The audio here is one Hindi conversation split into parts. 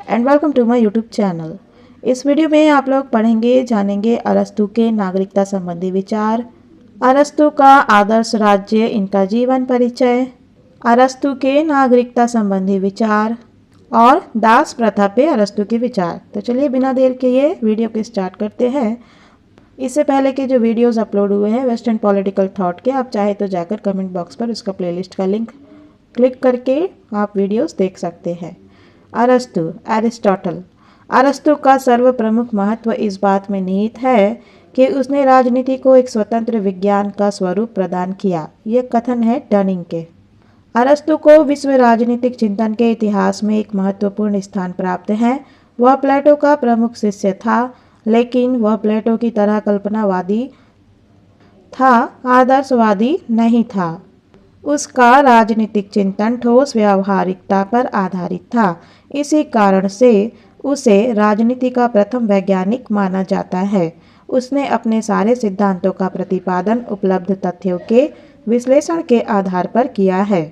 And welcome to my YouTube channel. इस वीडियो में आप लोग पढ़ेंगे जानेंगे अरस्तु के नागरिकता संबंधी विचार, अरस्तु का आदर्श राज्य, इनका जीवन परिचय, अरस्तु के नागरिकता संबंधी विचार और दास प्रथा पे अरस्तु के विचार। तो चलिए बिना देर के ये वीडियो को स्टार्ट करते हैं। इससे पहले के जो वीडियोस अपलोड हुए हैं वेस्टर्न पॉलिटिकल थॉट के, आप चाहे तो जाकर कमेंट बॉक्स पर उसका प्लेलिस्ट का लिंक क्लिक करके आप वीडियोस देख सकते हैं। अरस्तु, एरिस्टोटल। अरस्तु का सर्व प्रमुख महत्व इस बात में निहित है कि उसने राजनीति को एक स्वतंत्र विज्ञान का स्वरूप प्रदान किया। यह कथन है डनिंग के। अरस्तु को विश्व राजनीतिक चिंतन के इतिहास में एक महत्वपूर्ण स्थान प्राप्त है। वह प्लेटो का प्रमुख शिष्य था, लेकिन वह प्लेटो की तरह कल्पनावादी था, आदर्शवादी नहीं था। उसका राजनीतिक चिंतन ठोस व्यावहारिकता पर आधारित था। इसी कारण से उसे राजनीति का प्रथम वैज्ञानिक माना जाता है। उसने अपने सारे सिद्धांतों का प्रतिपादन उपलब्ध तथ्यों के विश्लेषण के आधार पर किया है।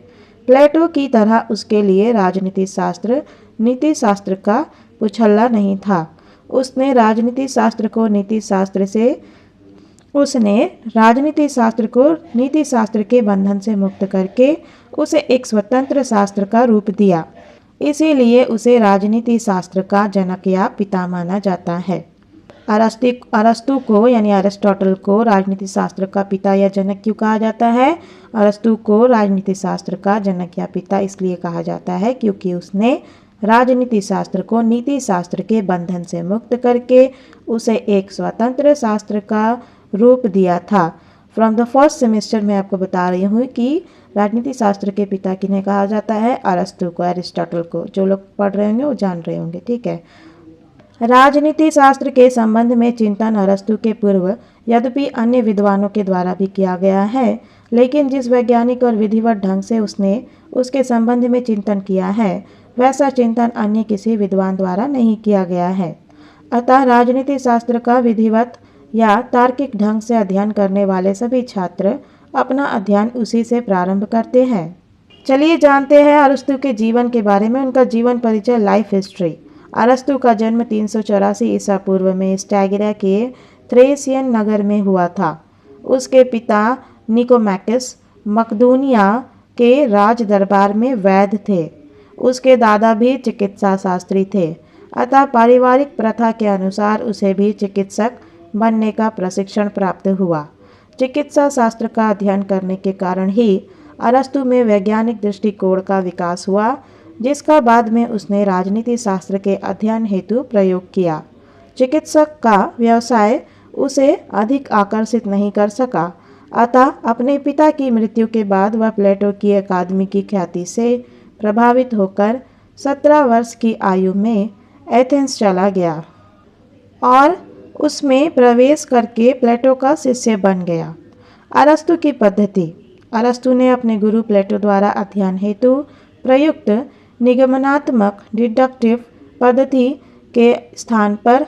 प्लेटो की तरह उसके लिए राजनीति शास्त्र नीति शास्त्र का उछल्ला नहीं था। उसने राजनीति शास्त्र को नीति शास्त्र के बंधन से मुक्त करके उसे एक स्वतंत्र शास्त्र का रूप दिया। इसीलिए उसे राजनीति शास्त्र का जनक या पिता माना जाता है। अरस्तु को यानी अरिस्टोटल को राजनीति शास्त्र का पिता या जनक क्यों कहा जाता है? अरस्तु को राजनीति शास्त्र का जनक या पिता इसलिए कहा जाता है क्योंकि उसने राजनीति शास्त्र को नीति शास्त्र के बंधन से मुक्त करके उसे एक स्वतंत्र शास्त्र का रूप दिया था। फ्रॉम द फर्स्ट सेमेस्टर में आपको बता रही हूँ कि राजनीति शास्त्र के पिता किन्हें कहा जाता है? अरस्तु को, एरिस्टोटल को। जो लोग पढ़ रहे होंगे वो जान रहे होंगे, ठीक है। राजनीति शास्त्र के संबंध में चिंतन अरस्तु के पूर्व यद्यपि अन्य विद्वानों के द्वारा भी किया गया है, लेकिन जिस वैज्ञानिक और विधिवत ढंग से उसने उसके संबंध में चिंतन किया है वैसा चिंतन अन्य किसी विद्वान द्वारा नहीं किया गया है। अतः राजनीति शास्त्र का विधिवत या तार्किक ढंग से अध्ययन करने वाले सभी छात्र अपना अध्ययन उसी से प्रारंभ करते हैं। चलिए जानते हैं अरस्तु के जीवन के बारे में, उनका जीवन परिचय, लाइफ हिस्ट्री। अरस्तु का जन्म 384 ईसा पूर्व में स्टैगिरा के थ्रेसियन नगर में हुआ था। उसके पिता निकोमैकस मकदूनिया के राज दरबार में वैद्य थे। उसके दादा भी चिकित्सा शास्त्री थे। अतः पारिवारिक प्रथा के अनुसार उसे भी चिकित्सक बनने का प्रशिक्षण प्राप्त हुआ। चिकित्सा शास्त्र का अध्ययन करने के कारण ही अरस्तु में वैज्ञानिक दृष्टिकोण का विकास हुआ, जिसका बाद में उसने राजनीति शास्त्र के अध्ययन हेतु प्रयोग किया। चिकित्सक का व्यवसाय उसे अधिक आकर्षित नहीं कर सका, अतः अपने पिता की मृत्यु के बाद वह प्लेटो की अकादमी की ख्याति से प्रभावित होकर 17 वर्ष की आयु में एथेंस चला गया और उसमें प्रवेश करके प्लेटो का शिष्य बन गया। अरस्तु की पद्धति। अरस्तु ने अपने गुरु प्लेटो द्वारा अध्ययन हेतु प्रयुक्त निगमनात्मक डिडक्टिव पद्धति के स्थान पर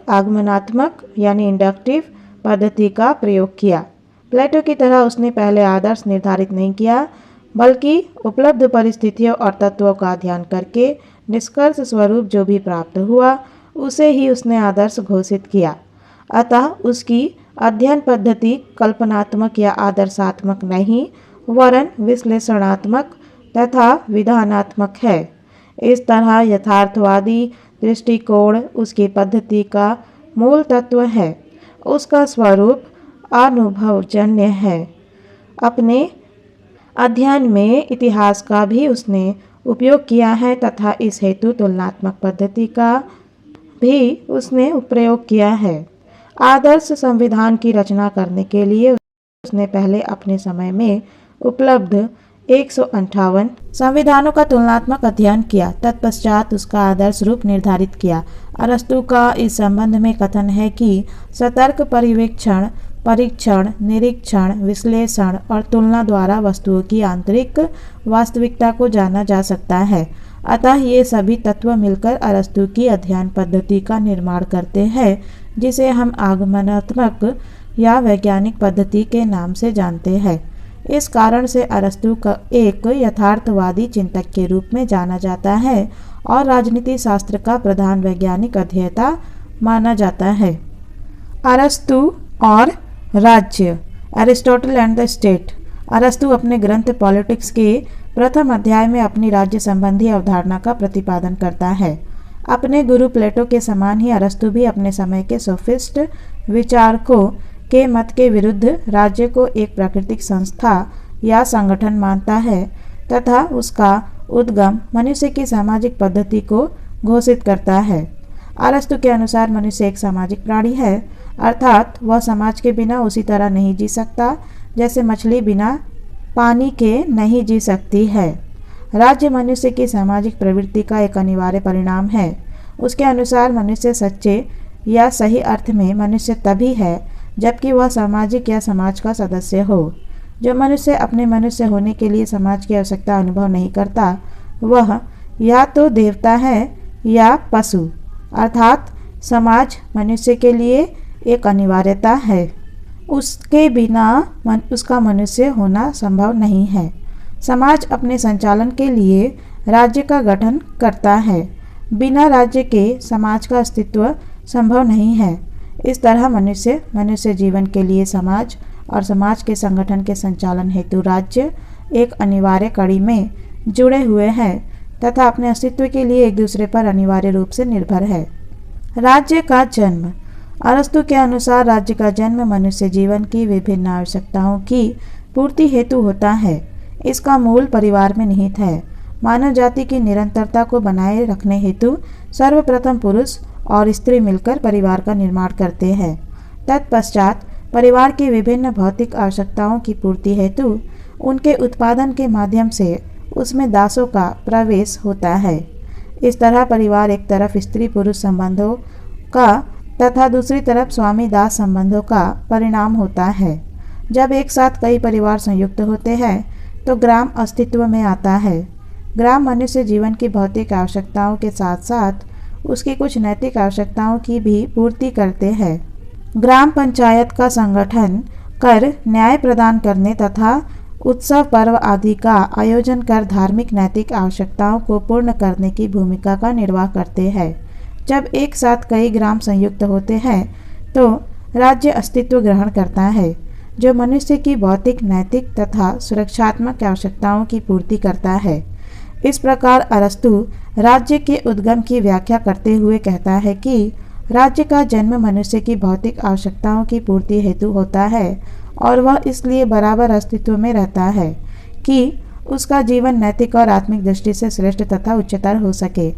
आगमनात्मक यानी इंडक्टिव पद्धति का प्रयोग किया। प्लेटो की तरह उसने पहले आदर्श निर्धारित नहीं किया, बल्कि उपलब्ध परिस्थितियों और तत्वों का अध्ययन करके निष्कर्ष स्वरूप जो भी प्राप्त हुआ उसे ही उसने आदर्श घोषित किया। अतः उसकी अध्ययन पद्धति कल्पनात्मक या आदर्शात्मक नहीं, वरन विश्लेषणात्मक तथा विधानात्मक है। इस तरह यथार्थवादी दृष्टिकोण उसकी पद्धति का मूल तत्व है। उसका स्वरूप अनुभवजन्य है। अपने अध्ययन में इतिहास का भी उसने उपयोग किया है तथा इस हेतु तुलनात्मक पद्धति का भी उसने प्रयोग किया है। आदर्श संविधान की रचना करने के लिए उसने पहले अपने समय में उपलब्ध 158 संविधानों का तुलनात्मक अध्ययन किया, तत्पश्चात उसका आदर्श रूप निर्धारित किया। अरस्तु का इस संबंध में कथन है कि सतर्क परीक्षण, निरीक्षण, विश्लेषण और तुलना द्वारा वस्तुओं की आंतरिक वास्तविकता को जाना जा सकता है। अतः ये सभी तत्व मिलकर अरस्तु की अध्ययन पद्धति का निर्माण करते हैं, जिसे हम आगमनात्मक या वैज्ञानिक पद्धति के नाम से जानते हैं। इस कारण से अरस्तु का एक यथार्थवादी चिंतक के रूप में जाना जाता है और राजनीति शास्त्र का प्रधान वैज्ञानिक अध्येता माना जाता है। अरस्तु और राज्य, एरिस्टोटल एंड द स्टेट। अरस्तु अपने ग्रंथ पॉलिटिक्स के प्रथम अध्याय में अपनी राज्य संबंधी अवधारणा का प्रतिपादन करता है। अपने गुरु प्लेटो के समान ही अरस्तु भी अपने समय के सोफिस्ट विचारकों के मत के विरुद्ध राज्य को एक प्राकृतिक संस्था या संगठन मानता है तथा उसका उद्गम मनुष्य की सामाजिक पद्धति को घोषित करता है। अरस्तु के अनुसार मनुष्य एक सामाजिक प्राणी है, अर्थात वह समाज के बिना उसी तरह नहीं जी सकता जैसे मछली बिना पानी के नहीं जी सकती है। राज्य मनुष्य की सामाजिक प्रवृत्ति का एक अनिवार्य परिणाम है। उसके अनुसार मनुष्य सच्चे या सही अर्थ में मनुष्य तभी है जबकि वह सामाजिक या समाज का सदस्य हो। जो मनुष्य अपने मनुष्य होने के लिए समाज की आवश्यकता अनुभव नहीं करता, वह या तो देवता है या पशु, अर्थात समाज मनुष्य के लिए एक अनिवार्यता है। उसके बिना उसका मनुष्य होना संभव नहीं है। समाज अपने संचालन के लिए राज्य का गठन करता है। बिना राज्य के समाज का अस्तित्व संभव नहीं है। इस तरह मनुष्य जीवन के लिए समाज और समाज के संगठन के संचालन हेतु राज्य एक अनिवार्य कड़ी में जुड़े हुए हैं तथा अपने अस्तित्व के लिए एक दूसरे पर अनिवार्य रूप से निर्भर है। राज्य का जन्म। अरस्तु के अनुसार राज्य का जन्म मनुष्य जीवन की विभिन्न आवश्यकताओं की पूर्ति हेतु होता है। इसका मूल परिवार में निहित है। मानव जाति की निरंतरता को बनाए रखने हेतु सर्वप्रथम पुरुष और स्त्री मिलकर परिवार का निर्माण करते हैं। तत्पश्चात परिवार की विभिन्न भौतिक आवश्यकताओं की पूर्ति हेतु उनके उत्पादन के माध्यम से उसमें दासों का प्रवेश होता है। इस तरह परिवार एक तरफ स्त्री पुरुष संबंधों का तथा दूसरी तरफ स्वामी दास संबंधों का परिणाम होता है। जब एक साथ कई परिवार संयुक्त होते हैं तो ग्राम अस्तित्व में आता है। ग्राम मनुष्य जीवन की भौतिक आवश्यकताओं के साथ साथ उसकी कुछ नैतिक आवश्यकताओं की भी पूर्ति करते हैं। ग्राम पंचायत का संगठन कर न्याय प्रदान करने तथा उत्सव पर्व आदि का आयोजन कर धार्मिक नैतिक आवश्यकताओं को पूर्ण करने की भूमिका का निर्वाह करते हैं। जब एक साथ कई ग्राम संयुक्त होते हैं तो राज्य अस्तित्व ग्रहण करता है, जो मनुष्य की भौतिक नैतिक तथा सुरक्षात्मक आवश्यकताओं की पूर्ति करता है। इस प्रकार अरस्तु राज्य के उद्गम की व्याख्या करते हुए कहता है कि राज्य का जन्म मनुष्य की भौतिक आवश्यकताओं की पूर्ति हेतु होता है और वह इसलिए बराबर अस्तित्व में रहता है कि उसका जीवन नैतिक और आत्मिक दृष्टि से श्रेष्ठ तथा उच्चतर हो सके।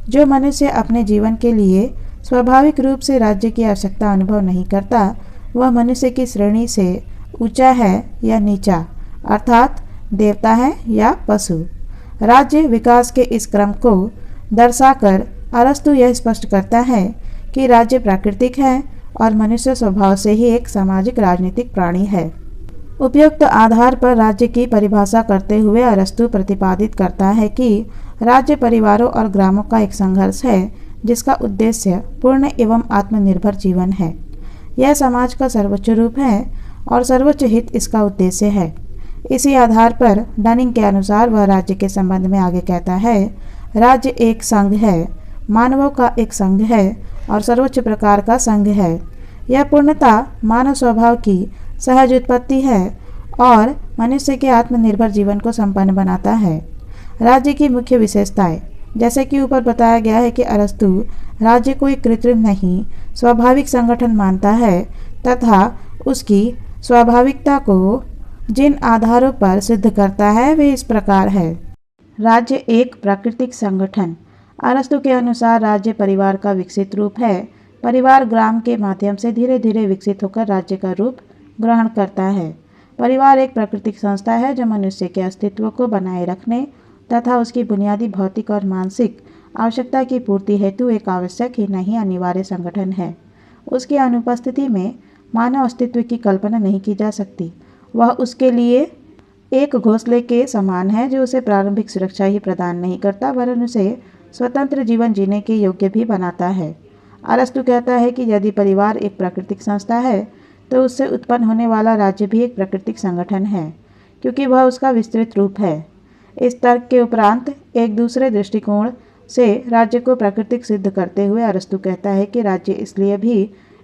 जो मनुष्य अपने जीवन के लिए स्वाभाविक रूप से राज्य की आवश्यकता अनुभव नहीं करता, वह मनुष्य की श्रेणी से ऊंचा है या नीचा, अर्थात देवता है या पशु। राज्य विकास के इस क्रम को दर्शाकर अरस्तु यह स्पष्ट करता है कि राज्य प्राकृतिक है और मनुष्य स्वभाव से ही एक सामाजिक राजनीतिक प्राणी है। उपयुक्त आधार पर राज्य की परिभाषा करते हुए अरस्तु प्रतिपादित करता है कि राज्य परिवारों और ग्रामों का एक संघर्ष है जिसका उद्देश्य पूर्ण एवं आत्मनिर्भर जीवन है। यह समाज का सर्वोच्च रूप है और सर्वोच्च हित इसका उद्देश्य है। इसी आधार पर डनिंग के अनुसार वह राज्य के संबंध में आगे कहता है, राज्य एक संघ है, मानवों का एक संघ है और सर्वोच्च प्रकार का संघ है। यह पूर्णतः मानव स्वभाव की सहज उत्पत्ति है और मनुष्य के आत्मनिर्भर जीवन को संपन्न बनाता है। राज्य की मुख्य विशेषताएं, जैसे कि ऊपर बताया गया है कि अरस्तु राज्य को एक कृत्रिम नहीं स्वाभाविक संगठन मानता है तथा उसकी स्वाभाविकता को जिन आधारों पर सिद्ध करता है वे इस प्रकार है। राज्य एक प्राकृतिक संगठन। अरस्तु के अनुसार राज्य परिवार का विकसित रूप है। परिवार ग्राम के माध्यम से धीरे धीरे विकसित होकर राज्य का रूप ग्रहण करता है। परिवार एक प्राकृतिक संस्था है जो मनुष्य के अस्तित्व को बनाए रखने तथा उसकी बुनियादी भौतिक और मानसिक आवश्यकता की पूर्ति हेतु एक आवश्यक ही नहीं अनिवार्य संगठन है। उसकी अनुपस्थिति में मानव अस्तित्व की कल्पना नहीं की जा सकती। वह उसके लिए एक घोंसले के समान है जो उसे प्रारंभिक सुरक्षा ही प्रदान नहीं करता वरन उसे स्वतंत्र जीवन जीने के योग्य भी बनाता है। अरस्तु कहता है कि यदि परिवार एक प्राकृतिक संस्था है तो उससे उत्पन्न होने वाला राज्य भी एक प्राकृतिक संगठन है, क्योंकि वह उसका विस्तृत रूप है। इस तर्क के उपरांत एक दूसरे दृष्टिकोण से राज्य को प्राकृतिक सिद्ध करते हुए अरस्तु कहता है कि राज्य इसलिए भी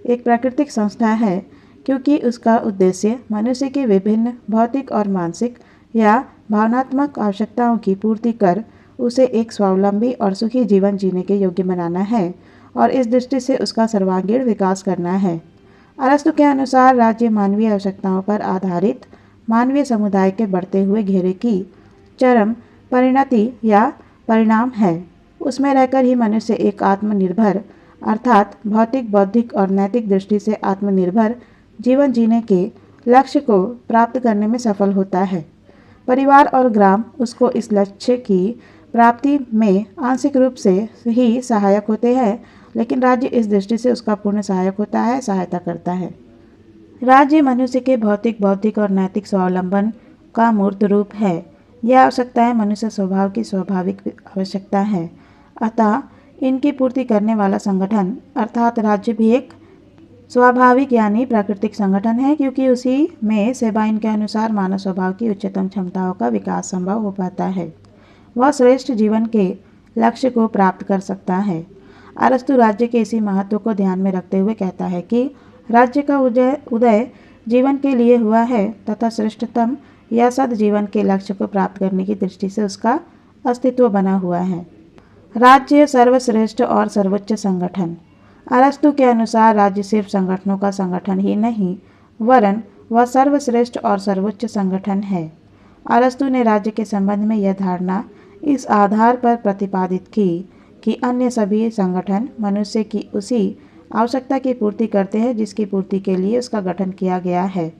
एक प्राकृतिक संस्था है क्योंकि उसका उद्देश्य मनुष्य की विभिन्न भौतिक और मानसिक या भावनात्मक आवश्यकताओं की पूर्ति कर उसे एक स्वावलंबी और सुखी जीवन जीने के योग्य बनाना है और इस दृष्टि से उसका सर्वांगीण विकास करना है। अरस्तु के अनुसार राज्य मानवीय आवश्यकताओं पर आधारित मानवीय समुदाय के बढ़ते हुए घेरे की चरम परिणति या परिणाम है। उसमें रहकर ही मनुष्य एक आत्मनिर्भर अर्थात भौतिक, बौद्धिक और नैतिक दृष्टि से आत्मनिर्भर जीवन जीने के लक्ष्य को प्राप्त करने में सफल होता है। परिवार और ग्राम उसको इस लक्ष्य की प्राप्ति में आंशिक रूप से ही सहायक होते हैं, लेकिन राज्य इस दृष्टि से उसका पूर्ण सहायक होता है, सहायता करता है। राज्य मनुष्य के भौतिक, बौद्धिक और नैतिक स्वावलंबन का मूर्त रूप है। यह आवश्यकताएं मनुष्य स्वभाव की स्वाभाविक आवश्यकता है, अतः इनकी पूर्ति करने वाला संगठन अर्थात राज्य भी एक स्वाभाविक यानी प्राकृतिक संगठन है, क्योंकि उसी में सेबाइन के अनुसार मानव स्वभाव की उच्चतम क्षमताओं का विकास संभव हो पाता है। वह श्रेष्ठ जीवन के लक्ष्य को प्राप्त कर सकता है। अरस्तु राज्य के इसी महत्व को ध्यान में रखते हुए कहता है कि राज्य का उदय जीवन के लिए हुआ है तथा श्रेष्ठतम या सद जीवन के लक्ष्य को प्राप्त करने की दृष्टि से उसका अस्तित्व बना हुआ है। राज्य सर्वश्रेष्ठ और सर्वोच्च संगठन। अरस्तु के अनुसार राज्य सिर्फ संगठनों का संगठन ही नहीं वरन वह सर्वश्रेष्ठ और सर्वोच्च संगठन है। अरस्तु ने राज्य के संबंध में यह धारणा इस आधार पर प्रतिपादित की कि अन्य सभी संगठन मनुष्य की उसी आवश्यकता की पूर्ति करते हैं जिसकी पूर्ति के लिए उसका गठन किया गया है,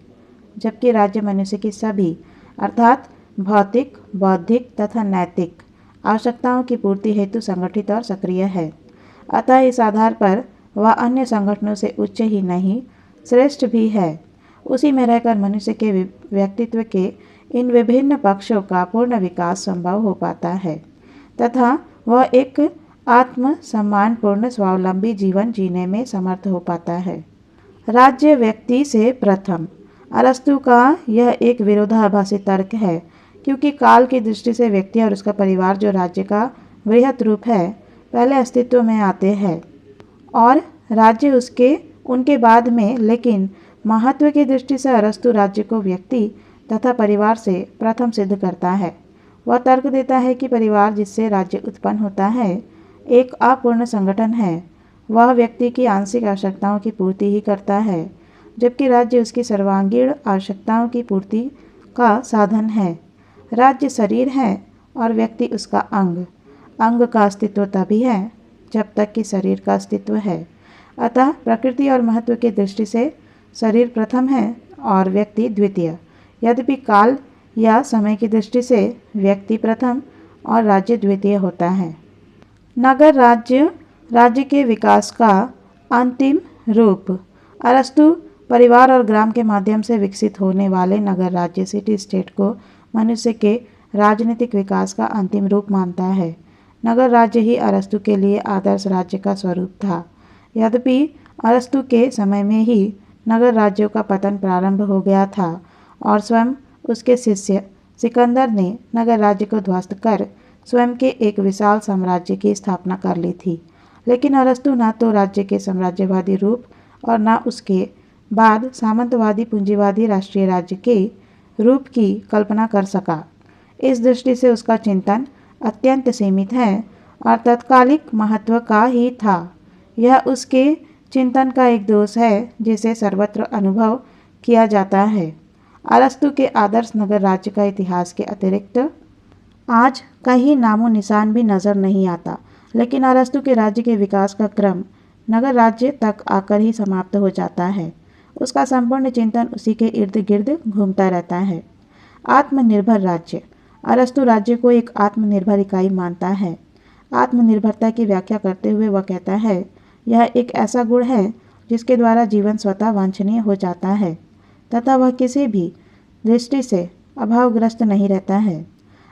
जबकि राज्य मनुष्य की सभी अर्थात भौतिक, बौद्धिक तथा नैतिक आवश्यकताओं की पूर्ति हेतु संगठित और सक्रिय है। अतः इस आधार पर वह अन्य संगठनों से उच्च ही नहीं श्रेष्ठ भी है। उसी में रहकर मनुष्य के व्यक्तित्व के इन विभिन्न पक्षों का पूर्ण विकास संभव हो पाता है तथा वह एक आत्म सम्मानपूर्ण स्वावलंबी जीवन जीने में समर्थ हो पाता है। राज्य व्यक्ति से प्रथम। अरस्तु का यह एक विरोधाभासी तर्क है, क्योंकि काल की दृष्टि से व्यक्ति और उसका परिवार जो राज्य का वृहत रूप है पहले अस्तित्व में आते हैं और राज्य उनके बाद में, लेकिन महत्व की दृष्टि से अरस्तु राज्य को व्यक्ति तथा परिवार से प्रथम सिद्ध करता है। वह तर्क देता है कि परिवार जिससे राज्य उत्पन्न होता है एक अपूर्ण संगठन है। वह व्यक्ति की आंशिक आवश्यकताओं की पूर्ति ही करता है, जबकि राज्य उसकी सर्वांगीण आवश्यकताओं की पूर्ति का साधन है। राज्य शरीर है और व्यक्ति उसका अंग। अंग का अस्तित्व तभी है जब तक कि शरीर का अस्तित्व है। अतः प्रकृति और महत्व की दृष्टि से शरीर प्रथम है और व्यक्ति द्वितीय। यद्यपि काल या समय की दृष्टि से व्यक्ति प्रथम और राज्य द्वितीय होता है। नगर राज्य के विकास का अंतिम रूप। अरस्तु परिवार और ग्राम के माध्यम से विकसित होने वाले नगर राज्य सिटी स्टेट को मनुष्य के राजनीतिक विकास का अंतिम रूप मानता है। नगर राज्य ही अरस्तु के लिए आदर्श राज्य का स्वरूप था। यद्यपि अरस्तु के समय में ही नगर राज्यों का पतन प्रारंभ हो गया था और स्वयं उसके शिष्य सिकंदर ने नगर राज्य को ध्वस्त कर स्वयं के एक विशाल साम्राज्य की स्थापना कर ली थी, लेकिन अरस्तु न तो राज्य के साम्राज्यवादी रूप और न उसके बाद सामंतवादी पूंजीवादी राष्ट्रीय राज्य के रूप की कल्पना कर सका। इस दृष्टि से उसका चिंतन अत्यंत सीमित है और तत्कालिक महत्व का ही था। यह उसके चिंतन का एक दोष है जिसे सर्वत्र अनुभव किया जाता है। अरस्तु के आदर्श नगर राज्य का इतिहास के अतिरिक्त आज कहीं नामो निशान भी नजर नहीं आता, लेकिन अरस्तु के राज्य के विकास का क्रम नगर राज्य तक आकर ही समाप्त हो जाता है। उसका संपूर्ण चिंतन उसी के इर्द गिर्द घूमता रहता है। आत्मनिर्भर राज्य। अरस्तु राज्य को एक आत्मनिर्भर इकाई मानता है। आत्मनिर्भरता की व्याख्या करते हुए वह कहता है, यह एक ऐसा गुण है जिसके द्वारा जीवन स्वतः वांछनीय हो जाता है तथा वह किसी भी दृष्टि से अभावग्रस्त नहीं रहता है।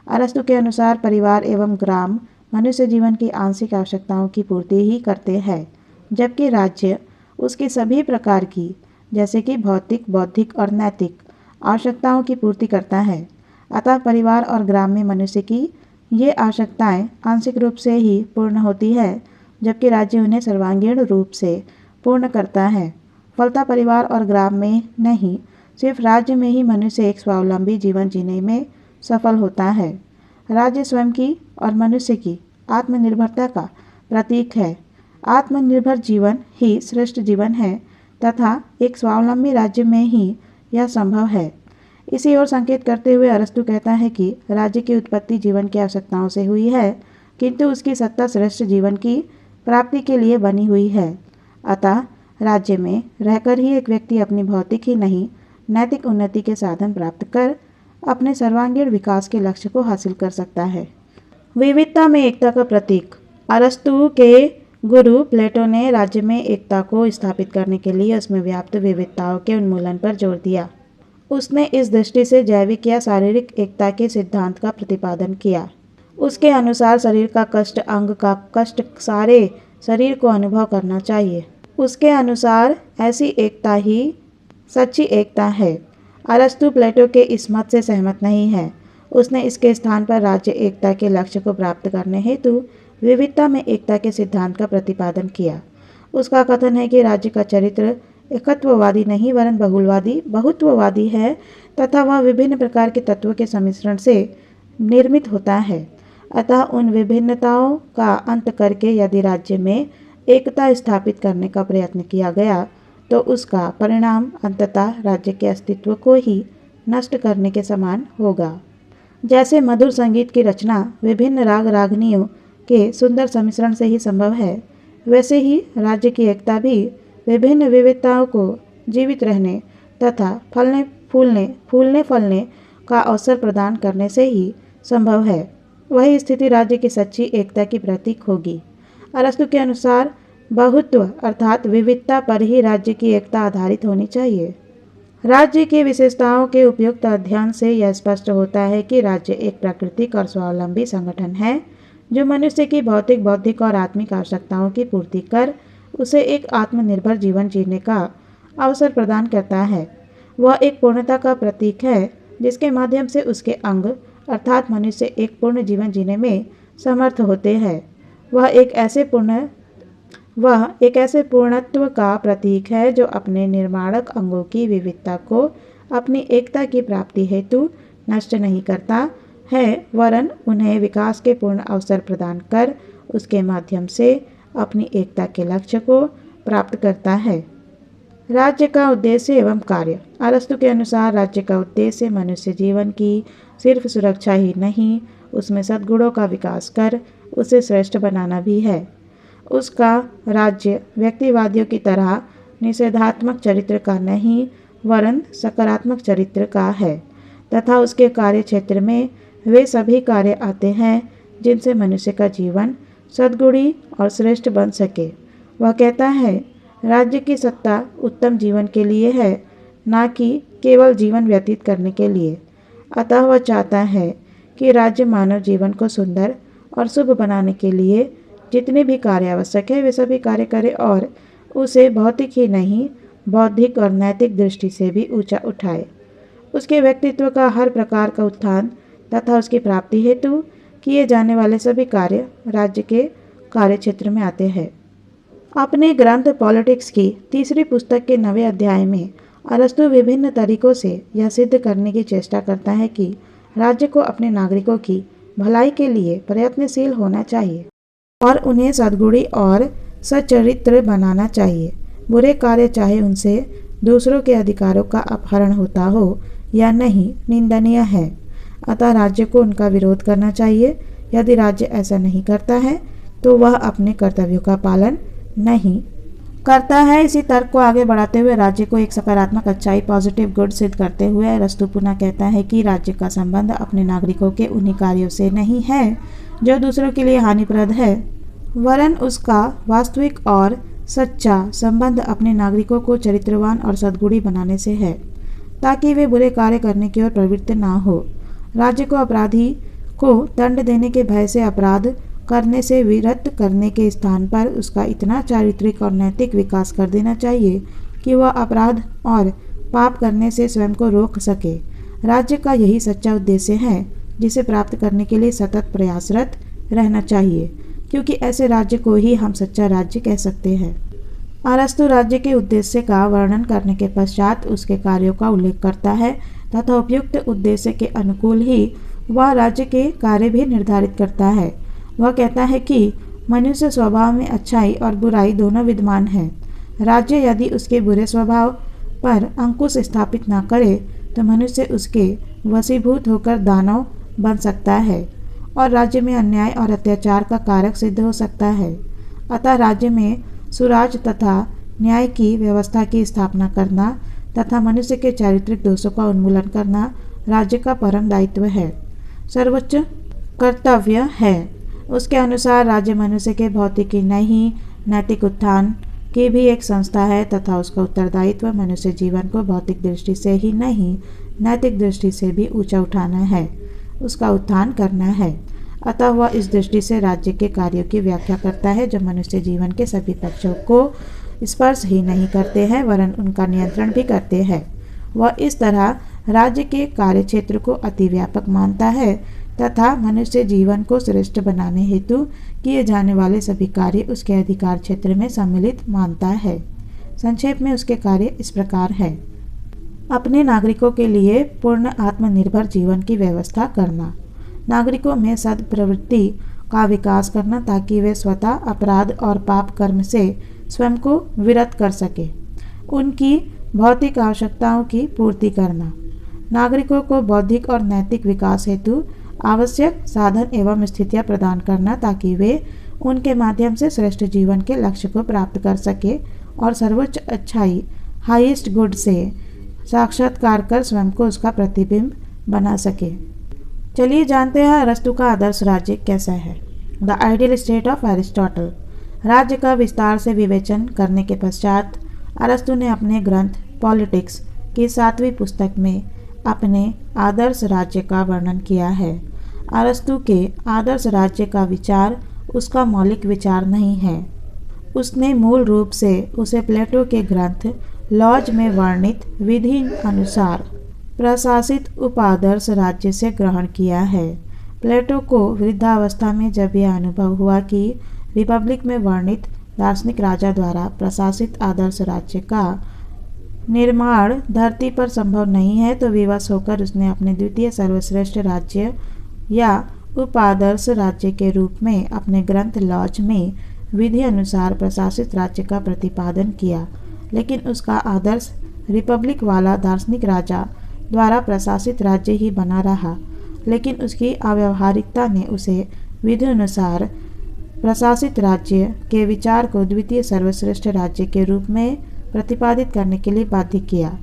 अरस्तु के अनुसार परिवार एवं ग्राम मनुष्य जीवन की आंशिक आवश्यकताओं की पूर्ति ही करते हैं, जबकि राज्य उसकी सभी प्रकार की जैसे कि भौतिक, बौद्धिक और नैतिक आवश्यकताओं की पूर्ति करता है। अतः परिवार और ग्राम में मनुष्य की ये आवश्यकताएं आंशिक रूप से ही पूर्ण होती है, जबकि राज्य उन्हें सर्वांगीण रूप से पूर्ण करता है। फलतः परिवार और ग्राम में नहीं, सिर्फ राज्य में ही मनुष्य एक स्वावलंबी जीवन जीने में सफल होता है। राज्य स्वयं की और मनुष्य की आत्मनिर्भरता का प्रतीक है। आत्मनिर्भर जीवन ही श्रेष्ठ जीवन है तथा एक स्वावलंबी राज्य में ही यह संभव है। इसी ओर संकेत करते हुए अरस्तु कहता है कि राज्य की उत्पत्ति जीवन की आवश्यकताओं से हुई है, किंतु उसकी सत्ता श्रेष्ठ जीवन की प्राप्ति के लिए बनी हुई है। अतः राज्य में रहकर ही एक व्यक्ति अपनी भौतिक ही नहीं, नैतिक उन्नति के साधन प्राप्त कर अपने सर्वांगीण विकास के लक्ष्य को हासिल कर सकता है। विविधता में एकता का प्रतीक। अरस्तु के गुरु प्लेटो ने राज्य में एकता को स्थापित करने के लिए उसमें व्याप्त विविधताओं के उन्मूलन पर जोर दिया। उसने इस दृष्टि से जैविक या शारीरिक एकता के सिद्धांत का प्रतिपादन किया। उसके अनुसार शरीर का कष्ट, अंग का कष्ट सारे शरीर को अनुभव करना चाहिए। उसके अनुसार ऐसी एकता ही सच्ची एकता है। अरस्तु प्लेटो के इस मत से सहमत नहीं है। उसने इसके स्थान पर राज्य एकता के लक्ष्य को प्राप्त करने हेतु विविधता में एकता के सिद्धांत का प्रतिपादन किया। उसका कथन है कि राज्य का चरित्र एकत्ववादी नहीं वरन बहुलवादी, बहुत्ववादी है तथा वह विभिन्न प्रकार के तत्वों के सम्मिश्रण से निर्मित होता है। अतः उन विभिन्नताओं का अंत करके यदि राज्य में एकता स्थापित करने का प्रयत्न किया गया तो उसका परिणाम अंततः राज्य के अस्तित्व को ही नष्ट करने के समान होगा। जैसे मधुर संगीत की रचना विभिन्न राग रागनियों के सुंदर सम्मिश्रण से ही संभव है, वैसे ही राज्य की एकता भी विभिन्न विविधताओं को जीवित रहने तथा फूलने फलने का अवसर प्रदान करने से ही संभव है। वही स्थिति राज्य की सच्ची एकता की प्रतीक होगी। अरस्तु के अनुसार बहुत्व अर्थात विविधता पर ही राज्य की एकता आधारित होनी चाहिए। राज्य की विशेषताओं के उपयुक्त अध्ययन से यह स्पष्ट होता है कि राज्य एक प्राकृतिक और स्वावलंबी संगठन है जो मनुष्य की भौतिक, बौद्धिक और आत्मिक आवश्यकताओं की पूर्ति कर उसे एक आत्मनिर्भर जीवन जीने का अवसर प्रदान करता है। वह एक पूर्णता का प्रतीक है जिसके माध्यम से उसके अंग अर्थात मनुष्य एक पूर्ण जीवन जीने में समर्थ होते हैं। वह एक ऐसे पूर्णत्व का प्रतीक है जो अपने निर्माणक अंगों की विविधता को अपनी एकता की प्राप्ति हेतु नष्ट नहीं करता है वरन उन्हें विकास के पूर्ण अवसर प्रदान कर उसके माध्यम से अपनी एकता के लक्ष्य को प्राप्त करता है। राज्य का उद्देश्य एवं कार्य। अरस्तु के अनुसार राज्य का उद्देश्य मनुष्य जीवन की सिर्फ सुरक्षा ही नहीं, उसमें सद्गुणों का विकास कर उसे श्रेष्ठ बनाना भी है। उसका राज्य व्यक्तिवादियों की तरह निषेधात्मक चरित्र का नहीं वरन सकारात्मक चरित्र का है तथा उसके कार्य क्षेत्र में वे सभी कार्य आते हैं जिनसे मनुष्य का जीवन सद्गुणी और श्रेष्ठ बन सके। वह कहता है राज्य की सत्ता उत्तम जीवन के लिए है, ना कि केवल जीवन व्यतीत करने के लिए। अतः वह चाहता है कि राज्य मानव जीवन को सुंदर और शुभ बनाने के लिए जितने भी कार्य आवश्यक है वे सभी कार्य करे और उसे भौतिक ही नहीं बौद्धिक और नैतिक दृष्टि से भी ऊंचा उठाए। उसके व्यक्तित्व का हर प्रकार का उत्थान तथा उसकी प्राप्ति हेतु किए जाने वाले सभी कार्य राज्य के कार्य क्षेत्र में आते हैं। अपने ग्रंथ पॉलिटिक्स की तीसरी पुस्तक के 9वें अध्याय में अरस्तु विभिन्न तरीकों से यह सिद्ध करने की चेष्टा करता है कि राज्य को अपने नागरिकों की भलाई के लिए प्रयत्नशील होना चाहिए और उन्हें सद्गुणी और सच्चरित्र बनाना चाहिए। बुरे कार्य चाहे उनसे दूसरों के अधिकारों का अपहरण होता हो या नहीं निंदनीय है। अतः राज्य को उनका विरोध करना चाहिए। यदि राज्य ऐसा नहीं करता है तो वह अपने कर्तव्यों का पालन नहीं करता है। इसी तर्क को आगे बढ़ाते हुए राज्य को एक सकारात्मक अच्छाई पॉजिटिव गुड सिद्ध करते हुए अरस्तु पुनः कहता है कि राज्य का संबंध अपने नागरिकों के उन्हीं कार्यों से नहीं है जो दूसरों के लिए हानिप्रद है, वरन उसका वास्तविक और सच्चा संबंध अपने नागरिकों को चरित्रवान और सद्गुणी बनाने से है ताकि वे बुरे कार्य करने की ओर प्रवृत्त ना हो। राज्य को अपराधी को दंड देने के भय से अपराध करने से विरत करने के स्थान पर उसका इतना चारित्रिक और नैतिक विकास कर देना चाहिए कि वह अपराध और पाप करने से स्वयं को रोक सके। राज्य का यही सच्चा उद्देश्य है जिसे प्राप्त करने के लिए सतत प्रयासरत रहना चाहिए, क्योंकि ऐसे राज्य को ही हम सच्चा राज्य कह सकते हैं। अरस्तु राज्य के उद्देश्य का वर्णन करने के पश्चात उसके कार्यों का उल्लेख करता है तथा उपयुक्त उद्देश्य के अनुकूल ही वह राज्य के कार्य भी निर्धारित करता है। वह कहता है कि मनुष्य स्वभाव में अच्छाई और बुराई दोनों विद्यमान हैं। राज्य यदि उसके बुरे स्वभाव पर अंकुश स्थापित न करे तो मनुष्य उसके वशीभूत होकर दानव बन सकता है और राज्य में अन्याय और अत्याचार का कारक सिद्ध हो सकता है। अतः राज्य में सुराज तथा न्याय की व्यवस्था की स्थापना करना तथा मनुष्य के चारित्रिक दोषों का उन्मूलन करना राज्य का परम दायित्व है, सर्वोच्च कर्तव्य है। उसके अनुसार राज्य मनुष्य के भौतिक ही नहीं नैतिक उत्थान की भी एक संस्था है तथा उसका उत्तरदायित्व मनुष्य जीवन को भौतिक दृष्टि से ही नहीं नैतिक दृष्टि से भी ऊंचा उठाना है, उसका उत्थान करना है। अतः वह इस दृष्टि से राज्य के कार्यों की व्याख्या करता है जो मनुष्य जीवन के सभी पक्षों को स्पर्श ही नहीं करते हैं वरन उनका नियंत्रण भी करते हैं। वह इस तरह राज्य के कार्यक्षेत्र को अति व्यापक मानता है तथा मनुष्य जीवन को श्रेष्ठ बनाने हेतु किए जाने वाले सभी कार्य उसके अधिकार क्षेत्र में सम्मिलित मानता है। संक्षेप में उसके कार्य इस प्रकार है। अपने नागरिकों के लिए पूर्ण आत्मनिर्भर जीवन की व्यवस्था करना, नागरिकों में सद्प्रवृत्ति का विकास करना ताकि वे स्वतः अपराध और पाप कर्म से स्वयं को विरत कर सके, उनकी भौतिक आवश्यकताओं की पूर्ति करना, नागरिकों को बौद्धिक और नैतिक विकास हेतु आवश्यक साधन एवं स्थितियां प्रदान करना ताकि वे उनके माध्यम से श्रेष्ठ जीवन के लक्ष्य को प्राप्त कर सके और सर्वोच्च अच्छाई हाईएस्ट गुड से साक्षात्कार कर स्वयं को उसका प्रतिबिंब बना सके। चलिए जानते हैं अरस्तु का आदर्श राज्य कैसा है। The ideal state of Aristotle. राज्य का विस्तार से विवेचन करने के पश्चात अरस्तु ने अपने ग्रंथ पॉलिटिक्स की 7वीं पुस्तक में अपने आदर्श राज्य का वर्णन किया है। अरस्तु के आदर्श राज्य का विचार उसका मौलिक विचार नहीं है। उसने मूल रूप से उसे प्लेटो के ग्रंथ लॉज में वर्णित विधि अनुसार प्रशासित उपादर्श राज्य से ग्रहण किया है। प्लेटो को वृद्धावस्था में जब यह अनुभव हुआ कि रिपब्लिक में वर्णित दार्शनिक राजा द्वारा प्रशासित आदर्श राज्य का निर्माण धरती पर संभव नहीं है तो विवश होकर उसने अपने द्वितीय सर्वश्रेष्ठ राज्य या उपादर्श राज्य के रूप में अपने ग्रंथ लॉज में विधि अनुसार प्रशासित राज्य का प्रतिपादन किया। लेकिन उसका आदर्श रिपब्लिक वाला दार्शनिक राजा द्वारा प्रशासित राज्य ही बना रहा, लेकिन उसकी अव्यावहारिकता ने उसे विधि अनुसार प्रशासित राज्य के विचार को द्वितीय सर्वश्रेष्ठ राज्य के रूप में प्रतिपादित करने के लिए बाध्य किया।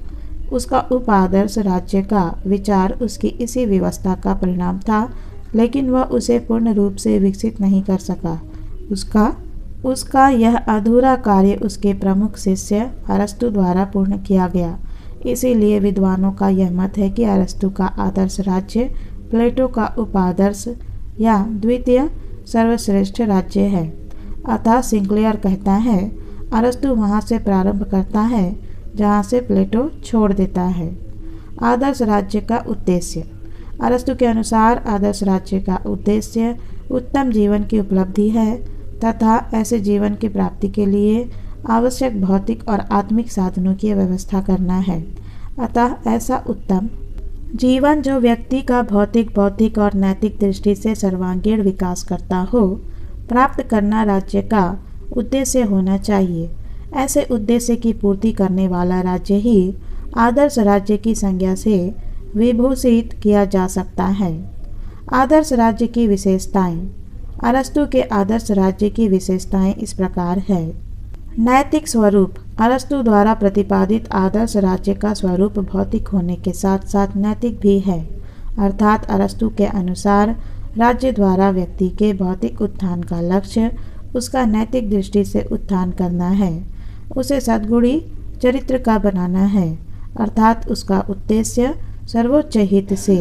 उसका उपादर्श राज्य का विचार उसकी इसी व्यवस्था का परिणाम था, लेकिन वह उसे पूर्ण रूप से विकसित नहीं कर सका। उसका यह अधूरा कार्य उसके प्रमुख शिष्य अरस्तु द्वारा पूर्ण किया गया। इसीलिए विद्वानों का यह मत है कि अरस्तु का आदर्श राज्य प्लेटो का उपादर्श या द्वितीय सर्वश्रेष्ठ राज्य है। अतः सिंक्लेयर कहता है अरस्तु वहाँ से प्रारंभ करता है जहाँ से प्लेटो छोड़ देता है। आदर्श राज्य का उद्देश्य। अरस्तु के अनुसार आदर्श राज्य का उद्देश्य उत्तम जीवन की उपलब्धि है तथा ऐसे जीवन की प्राप्ति के लिए आवश्यक भौतिक और आत्मिक साधनों की व्यवस्था करना है। अतः ऐसा उत्तम जीवन जो व्यक्ति का भौतिक बौद्धिक और नैतिक दृष्टि से सर्वांगीण विकास करता हो, प्राप्त करना राज्य का उद्देश्य होना चाहिए। ऐसे उद्देश्य की पूर्ति करने वाला राज्य ही आदर्श राज्य की संज्ञा से विभूषित किया जा सकता है। आदर्श राज्य की विशेषताएं। अरस्तु के आदर्श राज्य की विशेषताएं इस प्रकार है। नैतिक स्वरूप। अरस्तु द्वारा प्रतिपादित आदर्श राज्य का स्वरूप भौतिक होने के साथ साथ नैतिक भी है, अर्थात अरस्तु के अनुसार राज्य द्वारा व्यक्ति के भौतिक उत्थान का लक्ष्य उसका नैतिक दृष्टि से उत्थान करना है, उसे सद्गुणी चरित्र का बनाना है, अर्थात उसका उद्देश्य सर्वोच्च हित से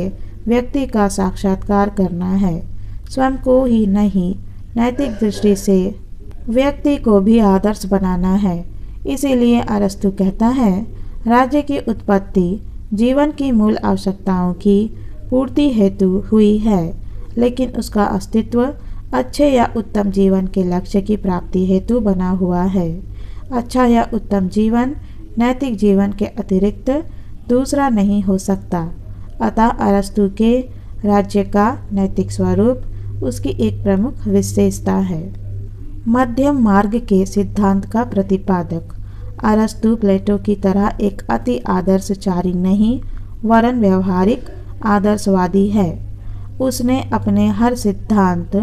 व्यक्ति का साक्षात्कार करना है। स्वयं को ही नहीं, नैतिक दृष्टि से व्यक्ति को भी आदर्श बनाना है। इसीलिए अरस्तु कहता है राज्य की उत्पत्ति जीवन की मूल आवश्यकताओं की पूर्ति हेतु हुई है, लेकिन उसका अस्तित्व अच्छे या उत्तम जीवन के लक्ष्य की प्राप्ति हेतु बना हुआ है। अच्छा या उत्तम जीवन नैतिक जीवन के अतिरिक्त दूसरा नहीं हो सकता। अतः अरस्तु के राज्य का नैतिक स्वरूप उसकी एक प्रमुख विशेषता है। मध्यम मार्ग के सिद्धांत का प्रतिपादक अरस्तु प्लेटो की तरह एक अति आदर्शचारी नहीं वरन व्यवहारिक आदर्शवादी है। उसने अपने हर सिद्धांत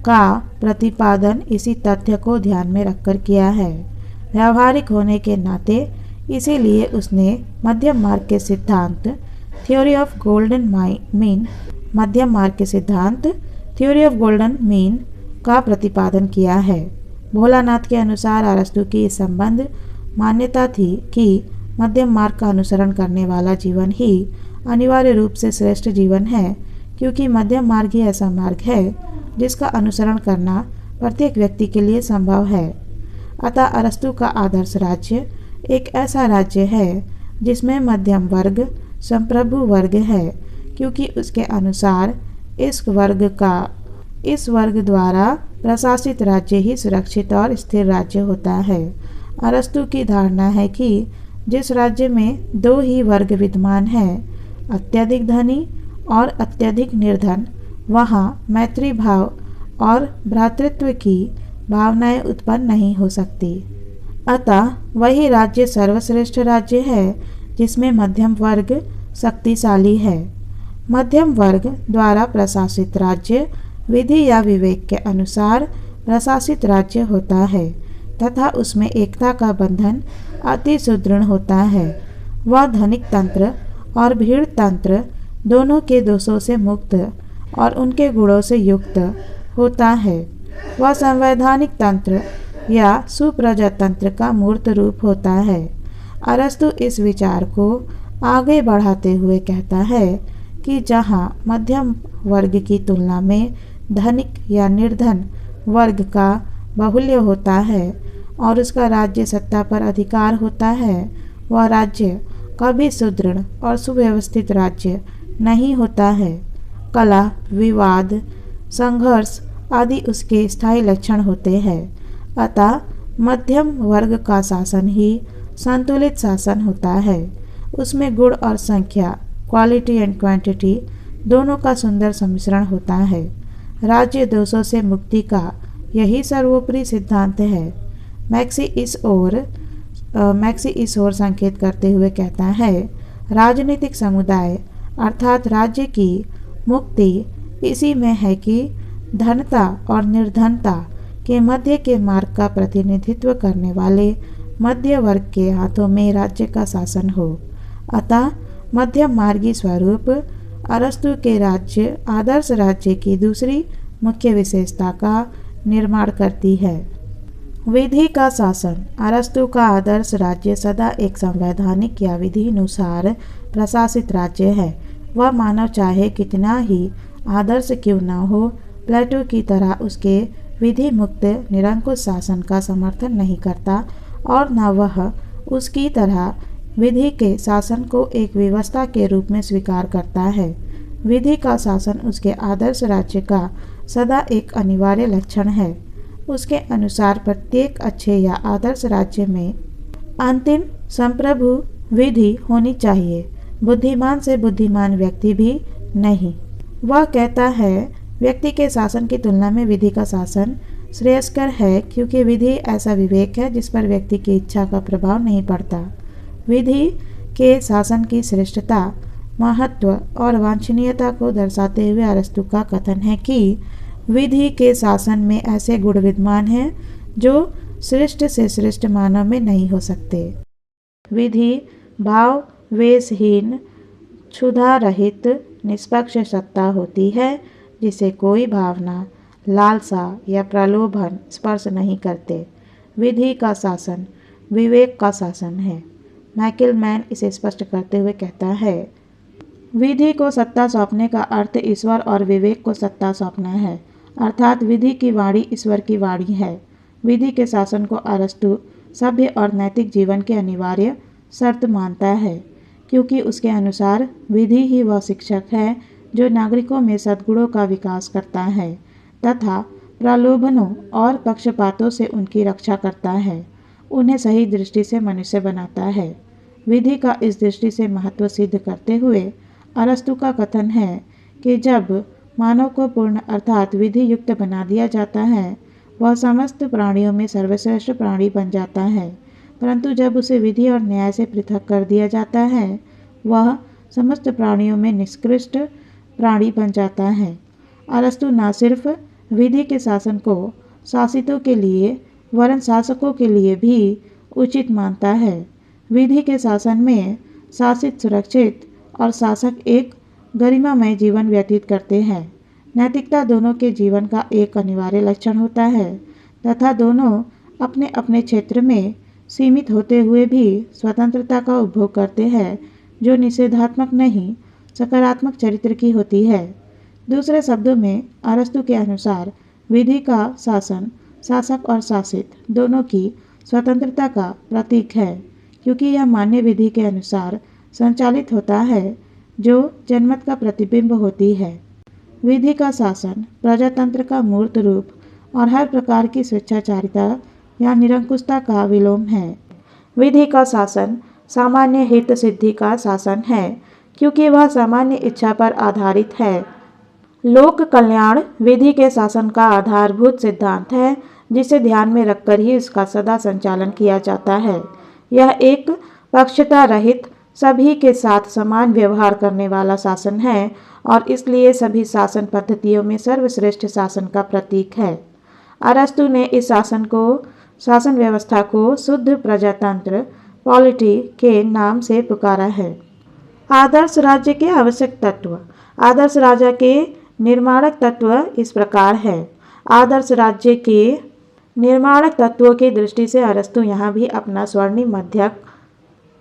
का प्रतिपादन इसी तथ्य को ध्यान में रखकर किया है। व्यावहारिक होने के नाते इसीलिए उसने मध्यम मार्ग के सिद्धांत theory of golden mean theory of golden mean का प्रतिपादन किया है। भोलानाथ के अनुसार अरस्तु की इस संबंध मान्यता थी कि मध्यम मार्ग का अनुसरण करने वाला जीवन ही अनिवार्य रूप से श्रेष्ठ जीवन है, क्योंकि मध्यम मार्ग ही ऐसा मार्ग है जिसका अनुसरण करना प्रत्येक व्यक्ति के लिए संभव है। अतः अरस्तु का आदर्श राज्य एक ऐसा राज्य है जिसमें मध्यम वर्ग संप्रभु वर्ग है, क्योंकि उसके अनुसार इस वर्ग द्वारा प्रशासित राज्य ही सुरक्षित और स्थिर राज्य होता है। अरस्तु की धारणा है कि जिस राज्य में दो ही वर्ग विद्यमान हैं, अत्यधिक धनी और अत्यधिक निर्धन, वहाँ मैत्री भाव और भ्रातृत्व की भावनाएं उत्पन्न नहीं हो सकती। अतः वही राज्य सर्वश्रेष्ठ राज्य है जिसमें मध्यम वर्ग शक्तिशाली है। मध्यम वर्ग द्वारा प्रशासित राज्य विधि या विवेक के अनुसार प्रशासित राज्य होता है तथा उसमें एकता का बंधन अति सुदृढ़ होता है। वह धनिक तंत्र और भीड़ तंत्र दोनों के दोषों से मुक्त और उनके गुणों से युक्त होता है। वह संवैधानिक तंत्र या सुप्रजातंत्र का मूर्त रूप होता है। अरस्तु इस विचार को आगे बढ़ाते हुए कहता है कि जहाँ मध्यम वर्ग की तुलना में धनिक या निर्धन वर्ग का बाहुल्य होता है और उसका राज्य सत्ता पर अधिकार होता है, वह राज्य कभी सुदृढ़ और सुव्यवस्थित राज्य नहीं होता है। कलह, विवाद, संघर्ष आदि उसके स्थायी लक्षण होते हैं। अतः मध्यम वर्ग का शासन ही संतुलित शासन होता है। उसमें गुण और संख्या, क्वालिटी एंड क्वांटिटी दोनों का सुंदर सम्मिश्रण होता है। राज्य दोषों से मुक्ति का यही सर्वोपरि सिद्धांत है। मैक्सी इस ओर संकेत करते हुए कहता है, राजनीतिक समुदाय अर्थात राज्य की मुक्ति इसी में है कि धनता और निर्धनता के मध्य के मार्ग का प्रतिनिधित्व करने वाले मध्य वर्ग के हाथों में राज्य का शासन हो। अतः मध्यम मार्गी स्वरूप अरस्तु के राज्य आदर्श राज्य की दूसरी मुख्य विशेषता का निर्माण करती है। विधि का शासन अरस्तु का आदर्श राज्य सदा एक संवैधानिक या विधि अनुसार प्रशासित राज्य है। वह मानव चाहे कितना ही आदर्श क्यों न हो, प्लेटो की तरह उसके विधि मुक्त निरंकुश शासन का समर्थन नहीं करता और न वह उसकी तरह विधि के शासन को एक व्यवस्था के रूप में स्वीकार करता है। विधि का शासन उसके आदर्श राज्य का सदा एक अनिवार्य लक्षण है। उसके अनुसार प्रत्येक अच्छे या आदर्श राज्य में अंतिम संप्रभु विधि होनी चाहिए, बुद्धिमान से बुद्धिमान व्यक्ति भी नहीं। वह कहता है, व्यक्ति के शासन की तुलना में विधि का शासन श्रेयस्कर है, क्योंकि विधि ऐसा विवेक है जिस पर व्यक्ति की इच्छा का प्रभाव नहीं पड़ता। विधि के शासन की श्रेष्ठता, महत्व और वांछनीयता को दर्शाते हुए अरस्तु का कथन है कि विधि के शासन में ऐसे गुण विद्यमान हैं जो श्रेष्ठ से श्रेष्ठ मानव में नहीं हो सकते। विधि भाव वेशहीन, क्षुधा रहित, निष्पक्ष सत्ता होती है जिसे कोई भावना, लालसा या प्रलोभन स्पर्श नहीं करते। विधि का शासन विवेक का शासन है। मैकिलमैन इसे स्पष्ट करते हुए कहता है, विधि को सत्ता सौंपने का अर्थ ईश्वर और विवेक को सत्ता सौंपना है, अर्थात विधि की वाणी ईश्वर की वाणी है। विधि के शासन को अरस्तु सभ्य और नैतिक जीवन की अनिवार्य शर्त मानता है, क्योंकि उसके अनुसार विधि ही वह शिक्षक है जो नागरिकों में सद्गुणों का विकास करता है तथा प्रलोभनों और पक्षपातों से उनकी रक्षा करता है, उन्हें सही दृष्टि से मनुष्य बनाता है। विधि का इस दृष्टि से महत्व सिद्ध करते हुए अरस्तु का कथन है कि जब मानव को पूर्ण अर्थात विधि युक्त बना दिया जाता है, वह समस्त प्राणियों में सर्वश्रेष्ठ प्राणी बन जाता है, परंतु जब उसे विधि और न्याय से पृथक कर दिया जाता है, वह समस्त प्राणियों में निकृष्ट प्राणी बन जाता है। अरस्तु न सिर्फ विधि के शासन को शासितों के लिए वरन शासकों के लिए भी उचित मानता है। विधि के शासन में शासित सुरक्षित और शासक एक गरिमामय जीवन व्यतीत करते हैं। नैतिकता दोनों के जीवन का एक अनिवार्य लक्षण होता है तथा दोनों अपने अपने क्षेत्र में सीमित होते हुए भी स्वतंत्रता का उपभोग करते हैं जो निषेधात्मक नहीं सकारात्मक चरित्र की होती है। दूसरे शब्दों में अरस्तु के अनुसार विधि का शासन शासक और शासित दोनों की स्वतंत्रता का प्रतीक है, क्योंकि यह मान्य विधि के अनुसार संचालित होता है जो जनमत का प्रतिबिंब होती है। विधि का शासन प्रजातंत्र का मूर्त रूप और हर प्रकार की स्वेच्छाचारिता या निरंकुशता का विलोम है। विधि का शासन सामान्य हित सिद्धि का शासन है, क्योंकि वह सामान्य इच्छा पर आधारित है। लोक कल्याण विधि के शासन का आधारभूत सिद्धांत है, जिसे ध्यान में रखकर ही इसका सदा संचालन किया जाता है। यह एक पक्षता रहित सभी के साथ समान व्यवहार करने वाला शासन है और इसलिए सभी शासन पद्धतियों में सर्वश्रेष्ठ शासन का प्रतीक है। अरस्तु ने इस शासन व्यवस्था को शुद्ध प्रजातंत्र पॉलिटी के नाम से पुकारा है। आदर्श राज्य के आवश्यक तत्व। आदर्श राजा के निर्माणक तत्व इस प्रकार है। आदर्श राज्य के निर्माणक तत्वों की दृष्टि से अरस्तु यहाँ भी अपना स्वर्णिम मध्यक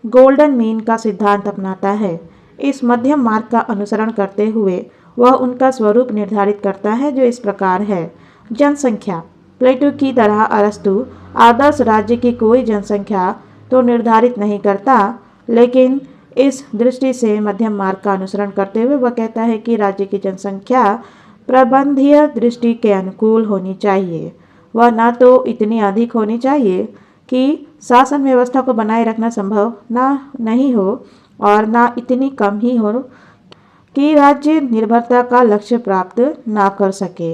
गोल्डन मीन का सिद्धांत अपनाता है। इस मध्यम मार्ग का अनुसरण करते हुए वह उनका स्वरूप निर्धारित करता है जो इस प्रकार है। जनसंख्या। प्लेटो की तरह अरस्तु आदर्श राज्य की कोई जनसंख्या तो निर्धारित नहीं करता, लेकिन इस दृष्टि से मध्यम मार्ग का अनुसरण करते हुए वह कहता है कि राज्य की जनसंख्या प्रबंधीय दृष्टि के अनुकूल होनी चाहिए। वह न तो इतनी अधिक होनी चाहिए कि शासन व्यवस्था को बनाए रखना संभव नहीं हो और न इतनी कम ही हो कि राज्य निर्भरता का लक्ष्य प्राप्त ना कर सके।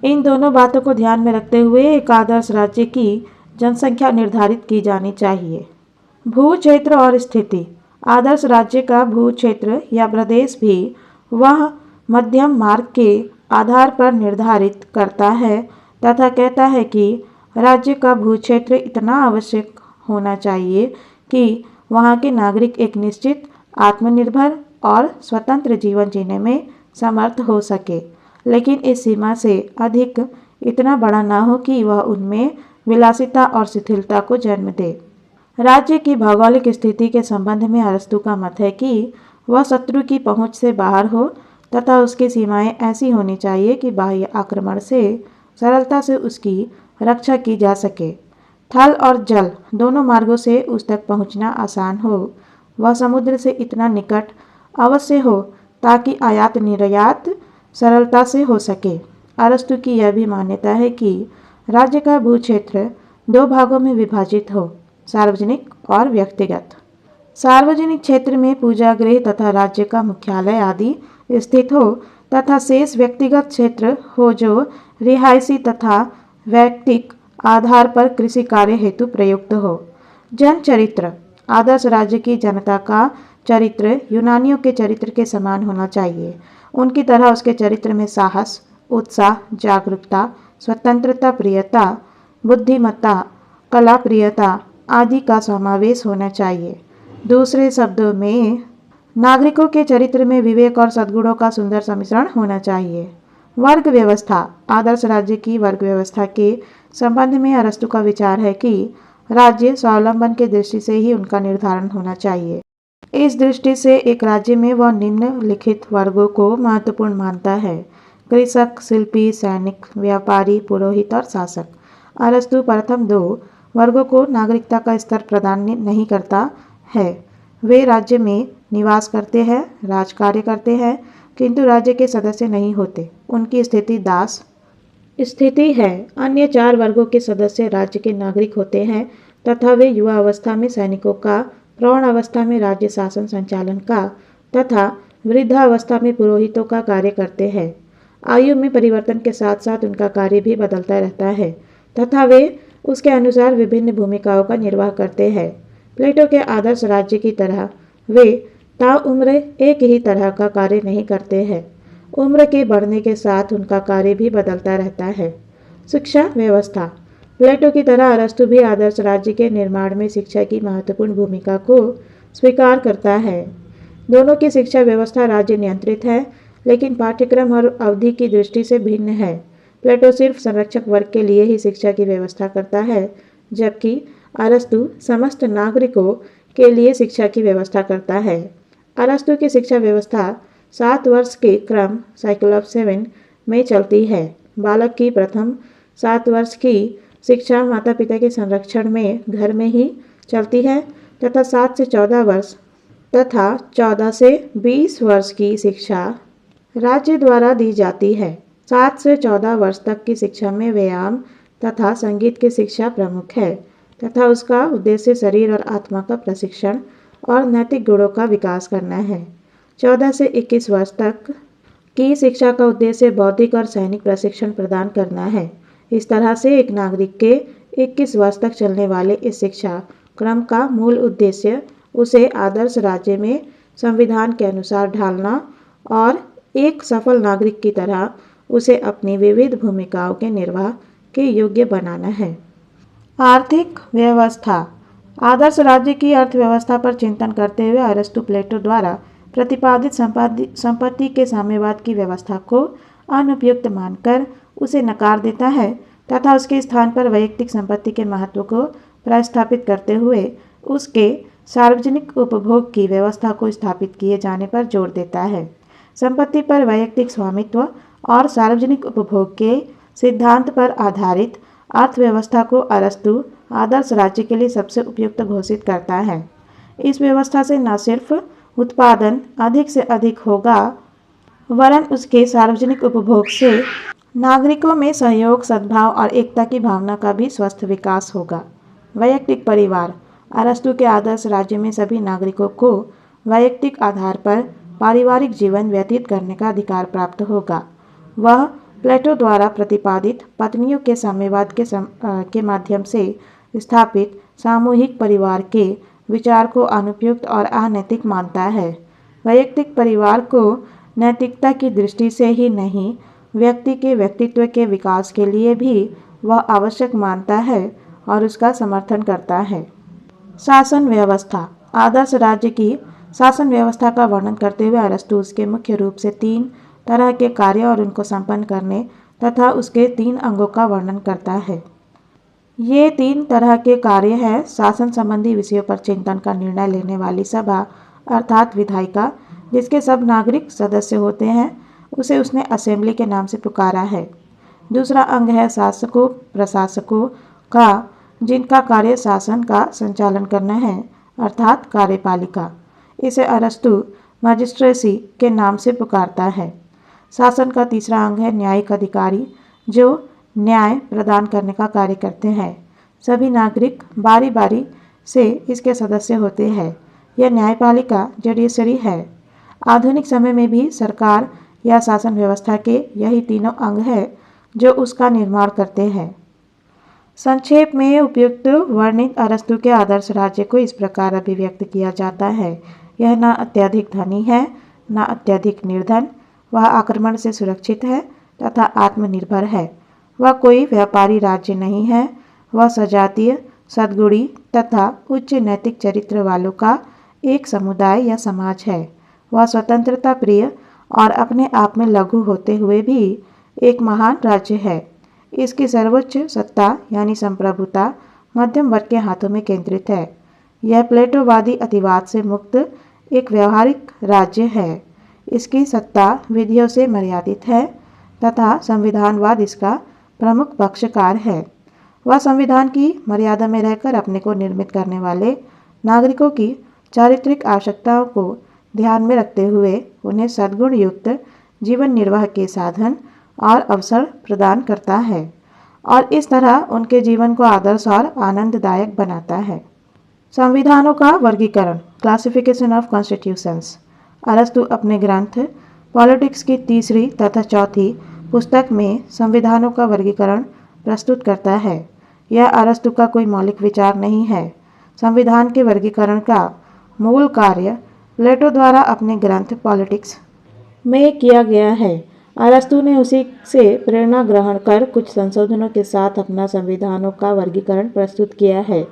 इन दोनों बातों को ध्यान में रखते हुए एक आदर्श राज्य की जनसंख्या निर्धारित की जानी चाहिए। भू क्षेत्र और स्थिति। आदर्श राज्य का भू क्षेत्र या प्रदेश भी वह मध्यम मार्ग के आधार पर निर्धारित करता है तथा कहता है कि राज्य का भू क्षेत्र इतना आवश्यक होना चाहिए कि वहाँ के नागरिक एक निश्चित आत्मनिर्भर और स्वतंत्र जीवन जीने में समर्थ हो सके, लेकिन इस सीमा से अधिक इतना बड़ा ना हो कि वह उनमें विलासिता और शिथिलता को जन्म दे। राज्य की भौगोलिक स्थिति के संबंध में अरस्तु का मत है कि वह शत्रु की पहुंच से बाहर हो तथा उसकी सीमाएं ऐसी होनी चाहिए कि बाह्य आक्रमण से सरलता से उसकी रक्षा की जा सके। थल और जल दोनों मार्गों से उस तक पहुंचना आसान हो। वह समुद्र से इतना निकट अवश्य हो ताकि आयात निर्यात सरलता से हो सके। अरस्तु की यह भी मान्यता है कि राज्य का भू क्षेत्र दो भागों में विभाजित हो, सार्वजनिक और व्यक्तिगत। सार्वजनिक क्षेत्र में पूजा गृह तथा राज्य का मुख्यालय आदि स्थित हो तथा शेष व्यक्तिगत क्षेत्र हो जो रिहायशी तथा वैयक्तिक आधार पर कृषि कार्य हेतु प्रयुक्त हो। जन चरित्र। आदर्श राज्य की जनता का चरित्र यूनानियों के चरित्र के समान होना चाहिए। उनकी तरह उसके चरित्र में साहस, उत्साह, जागरूकता, स्वतंत्रता प्रियता, बुद्धिमत्ता, कला प्रियता आदि का समावेश होना चाहिए। दूसरे शब्दों में नागरिकों के चरित्र में विवेक और सद्गुणों का सुंदर सम्मिश्रण होना चाहिए। वर्ग व्यवस्था। आदर्श राज्य की वर्ग व्यवस्था के संबंध में अरस्तु का विचार है कि राज्य स्वावलंबन के दृष्टि से ही उनका निर्धारण होना चाहिए। इस दृष्टि से एक राज्य में वह निम्नलिखित वर्गों को महत्वपूर्ण मानता है: कृषक, शिल्पी, सैनिक, व्यापारी, पुरोहित और शासक। अरस्तु प्रथम दो वर्गों को नागरिकता का स्तर प्रदान नहीं करता है। वे राज्य में निवास करते हैं, राज कार्य करते हैं, किंतु राज्य के सदस्य नहीं होते। उनकी स्थिति दास स्थिति है। अन्य 4 वर्गों के सदस्य राज्य के नागरिक होते हैं तथा वे युवा अवस्था में सैनिकों का, प्रौढ़ अवस्था में राज्य शासन संचालन का तथा वृद्धावस्था में पुरोहितों का कार्य करते हैं। आयु में परिवर्तन के साथ साथ उनका कार्य भी बदलता रहता है तथा वे उसके अनुसार विभिन्न भूमिकाओं का निर्वाह करते हैं। प्लेटो के आदर्श राज्य की तरह वे ताउम्र एक ही तरह का कार्य नहीं करते हैं। उम्र के बढ़ने के साथ उनका कार्य भी बदलता रहता है। शिक्षा व्यवस्था। प्लेटो की तरह अरस्तु भी आदर्श राज्य के निर्माण में शिक्षा की महत्वपूर्ण भूमिका को स्वीकार करता है। दोनों की शिक्षा व्यवस्था राज्य नियंत्रित है, लेकिन पाठ्यक्रम और अवधि की दृष्टि से भिन्न है। प्लेटो सिर्फ संरक्षक वर्ग के लिए ही शिक्षा की व्यवस्था करता है, जबकि अरस्तु समस्त नागरिकों के लिए शिक्षा की व्यवस्था करता है। अरस्तु की शिक्षा व्यवस्था 7 वर्ष के क्रम साइकिल ऑफ 7 में चलती है। बालक की प्रथम 7 वर्ष की शिक्षा माता पिता के संरक्षण में घर में ही चलती है तथा 7 से 14 वर्ष तथा 14 से 20 वर्ष की शिक्षा राज्य द्वारा दी जाती है। 7 से 14 वर्ष तक की शिक्षा में व्यायाम तथा संगीत की शिक्षा प्रमुख है तथा उसका उद्देश्य शरीर और आत्मा का प्रशिक्षण और नैतिक गुणों का विकास करना है। 14 से 21 वर्ष तक की शिक्षा का उद्देश्य बौद्धिक और सैनिक प्रशिक्षण प्रदान करना है। इस तरह से एक नागरिक के 21 वर्ष तक चलने वाले इस शिक्षा क्रम का मूल उद्देश्य उसे आदर्श राज्य में संविधान के अनुसार ढालना और एक सफल नागरिक की तरह उसे अपनी विविध भूमिकाओं के निर्वाह के योग्य बनाना है। आर्थिक व्यवस्था। आदर्श राज्य की अर्थव्यवस्था पर चिंतन करते हुए अरस्तु प्लेटो द्वारा प्रतिपादित संपत्ति के साम्यवाद की व्यवस्था को अनुपयुक्त मानकर उसे नकार देता है तथा उसके स्थान पर वैयक्तिक संपत्ति के महत्व को प्रस्थापित करते हुए उसके सार्वजनिक उपभोग की व्यवस्था को स्थापित किए जाने पर जोर देता है। संपत्ति पर वैयक्तिक स्वामित्व और सार्वजनिक उपभोग के सिद्धांत पर आधारित अर्थव्यवस्था को अरस्तु आदर्श राज्य के लिए सबसे उपयुक्त घोषित करता है। इस व्यवस्था से न सिर्फ उत्पादन अधिक से अधिक होगा, वरन उसके सार्वजनिक उपभोग से नागरिकों में सहयोग, सद्भाव और एकता की भावना का भी स्वस्थ विकास होगा। वैयक्तिक परिवार। अरस्तु के आदर्श राज्य में सभी नागरिकों को वैयक्तिक आधार पर पारिवारिक जीवन व्यतीत करने का अधिकार प्राप्त होगा। वह प्लेटो द्वारा प्रतिपादित पत्नियों के साम्यवाद के माध्यम से स्थापित सामूहिक परिवार के विचार को अनुपयुक्त और अनैतिक मानता है। वैयक्तिक परिवार को नैतिकता की दृष्टि से ही नहीं, व्यक्ति के व्यक्तित्व के विकास के लिए भी वह आवश्यक मानता है और उसका समर्थन करता है। शासन व्यवस्था। आदर्श राज्य की शासन व्यवस्था का वर्णन करते हुए अरस्तु उसके मुख्य रूप से 3 तरह के कार्य और उनको संपन्न करने तथा उसके 3 अंगों का वर्णन करता है। ये 3 तरह के कार्य हैं: शासन संबंधी विषयों पर चिंतन का निर्णय लेने वाली सभा अर्थात विधायिका, जिसके सब नागरिक सदस्य होते हैं, उसे उसने असेंबली के नाम से पुकारा है। दूसरा अंग है शासकों प्रशासकों का, जिनका कार्य शासन का संचालन करना है अर्थात कार्यपालिका। इसे अरस्तु मजिस्ट्रेसी के नाम से पुकारता है। शासन का तीसरा अंग है न्यायिक अधिकारी, जो न्याय प्रदान करने का कार्य करते हैं। सभी नागरिक बारी बारी से इसके सदस्य होते हैं। यह न्यायपालिका जुडिशरी है। आधुनिक समय में भी सरकार या शासन व्यवस्था के यही तीनों अंग हैं जो उसका निर्माण करते हैं। संक्षेप में उपयुक्त वर्णित अरस्तु के आदर्श राज्य को इस प्रकार अभिव्यक्त किया जाता है: यह न अत्यधिक धनी है, न अत्यधिक निर्धन। वह आक्रमण से सुरक्षित है तथा आत्मनिर्भर है। वह कोई व्यापारी राज्य नहीं है। वह सजातीय, सद्गुणी तथा उच्च नैतिक चरित्र वालों का एक समुदाय या समाज है। वह स्वतंत्रता प्रिय और अपने आप में लघु होते हुए भी एक महान राज्य है। इसकी सर्वोच्च सत्ता यानी संप्रभुता मध्यम वर्ग के हाथों में केंद्रित है। यह प्लेटोवादी अतिवाद से मुक्त एक व्यवहारिक राज्य है। इसकी सत्ता विधियों से मर्यादित है तथा संविधानवाद इसका प्रमुख पक्षकार है। वह संविधान की मर्यादा में रहकर अपने को निर्मित करने वाले नागरिकों की चारित्रिक आवश्यकताओं को ध्यान में रखते हुए उन्हें सद्गुण युक्त जीवन निर्वाह के साधन और अवसर प्रदान करता है और इस तरह उनके जीवन को आदर्श और आनंददायक बनाता है। संविधानों का वर्गीकरण, क्लासिफिकेशन ऑफ कॉन्स्टिट्यूशंस। अरस्तु अपने ग्रंथ पॉलिटिक्स की तीसरी तथा चौथी पुस्तक में संविधानों का वर्गीकरण प्रस्तुत करता है। यह अरस्तु का कोई मौलिक विचार नहीं है। संविधान के वर्गीकरण का मूल कार्य प्लेटो द्वारा अपने ग्रंथ पॉलिटिक्स में किया गया है। अरस्तु ने उसी से प्रेरणा ग्रहण कर कुछ संशोधनों के साथ अपना संविधानों का वर्गीकरण प्रस्तुत किया है।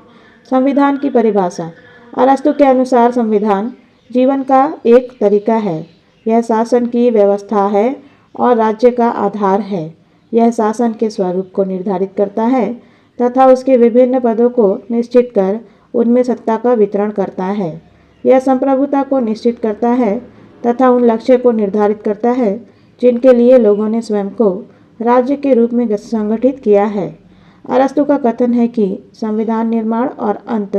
संविधान की परिभाषा। अरस्तु के अनुसार संविधान जीवन का एक तरीका है। यह शासन की व्यवस्था है और राज्य का आधार है। यह शासन के स्वरूप को निर्धारित करता है तथा उसके विभिन्न पदों को निश्चित कर उनमें सत्ता का वितरण करता है। यह संप्रभुता को निश्चित करता है तथा उन लक्ष्य को निर्धारित करता है जिनके लिए लोगों ने स्वयं को राज्य के रूप में संगठित किया है। अरस्तु का कथन है कि संविधान निर्माण और अंत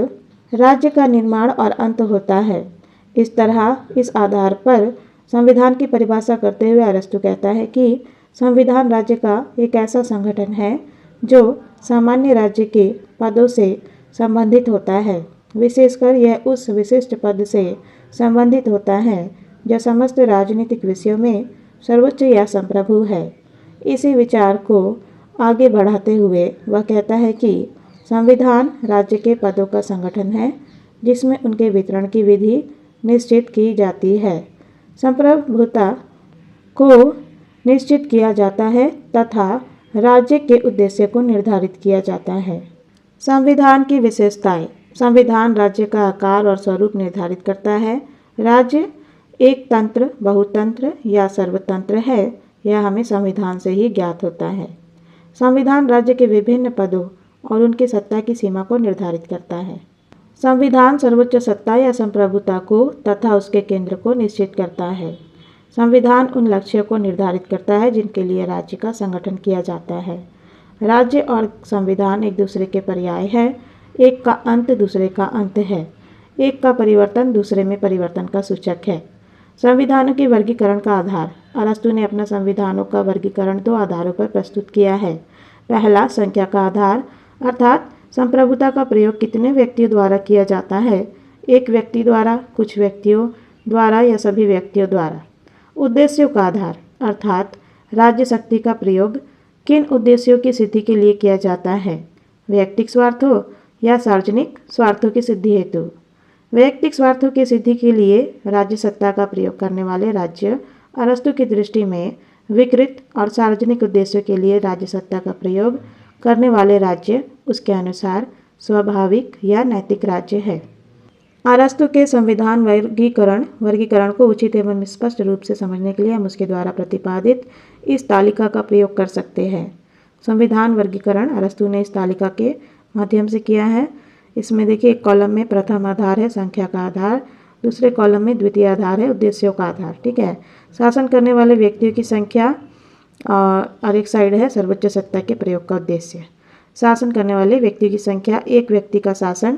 राज्य का निर्माण और अंत होता है। इस तरह इस आधार पर संविधान की परिभाषा करते हुए अरस्तु कहता है कि संविधान राज्य का एक ऐसा संगठन है जो सामान्य राज्य के पदों से संबंधित होता है। विशेषकर यह उस विशिष्ट पद से संबंधित होता है जो समस्त राजनीतिक विषयों में सर्वोच्च या संप्रभु है। इसी विचार को आगे बढ़ाते हुए वह कहता है कि संविधान राज्य के पदों का संगठन है जिसमें उनके वितरण की विधि निश्चित की जाती है। संप्रभुता को निश्चित किया जाता है तथा राज्य के उद्देश्य को निर्धारित किया जाता है। संविधान की विशेषताएं। संविधान राज्य का आकार और स्वरूप निर्धारित करता है। राज्य एक तंत्र, बहुतंत्र या सर्वतंत्र है, यह हमें संविधान से ही ज्ञात होता है। संविधान राज्य के विभिन्न पदों और उनकी सत्ता की सीमा को निर्धारित करता है। संविधान सर्वोच्च सत्ता या संप्रभुता को तथा उसके केंद्र को निश्चित करता है। संविधान उन लक्ष्यों को निर्धारित करता है जिनके लिए राज्य का संगठन किया जाता है। राज्य और संविधान एक दूसरे के पर्याय है। एक का अंत दूसरे का अंत है। एक का परिवर्तन दूसरे में परिवर्तन का सूचक है। संविधानों के वर्गीकरण का आधार। अरस्तु ने अपना संविधानों का वर्गीकरण दो आधारों पर प्रस्तुत किया है। पहला, संख्या का आधार, अर्थात संप्रभुता का प्रयोग कितने व्यक्तियों द्वारा किया जाता है, एक व्यक्ति द्वारा, कुछ व्यक्तियों द्वारा या सभी व्यक्तियों द्वारा। उद्देश्यों का आधार, अर्थात राज्य शक्ति का प्रयोग किन उद्देश्यों की सिद्धि के लिए किया जाता है, वैयक्तिक स्वार्थों या सार्वजनिक स्वार्थों की सिद्धि हेतु। वैयक्तिक स्वार्थों की सिद्धि के लिए राज्य सत्ता का प्रयोग करने वाले राज्य अरस्तु की दृष्टि में विकृत और सार्वजनिक उद्देश्यों के लिए राज्य सत्ता का प्रयोग करने वाले राज्य उसके अनुसार स्वाभाविक या नैतिक राज्य है। अरस्तु के संविधान वर्गीकरण को उचित एवं स्पष्ट रूप से समझने के लिए हम उसके द्वारा प्रतिपादित इस तालिका का प्रयोग कर सकते हैं। संविधान वर्गीकरण अरस्तु ने इस तालिका के माध्यम से किया है। इसमें देखिए, एक कॉलम में प्रथम आधार है संख्या का आधार, दूसरे कॉलम में द्वितीय आधार है उद्देश्यों का आधार। ठीक है, शासन करने वाले व्यक्तियों की संख्या और एक साइड है सर्वोच्च सत्ता के प्रयोग का उद्देश्य। शासन करने वाले व्यक्तियों की संख्या, एक व्यक्ति का शासन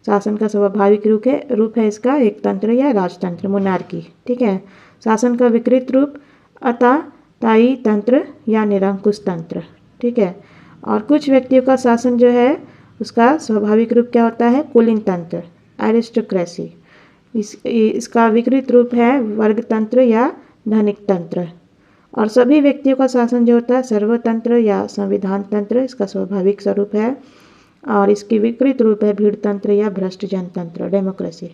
का स्वाभाविक रूप है इसका एक तंत्र या राजतंत्र, मोनार्की। ठीक है, शासन का विकृत रूप अताताई तंत्र या निरंकुश तंत्र। ठीक है, और कुछ व्यक्तियों का शासन जो है उसका स्वाभाविक रूप क्या होता है, कुलीन तंत्र, एरिस्टोक्रेसी। इसका विकृत रूप है वर्गतंत्र या धनिक तंत्र। और सभी व्यक्तियों का शासन जो होता है सर्वतंत्र या संविधान तंत्र, इसका स्वाभाविक स्वरूप है। और इसकी विकृत रूप है भीड़ तंत्र या भ्रष्ट जनतंत्र, डेमोक्रेसी।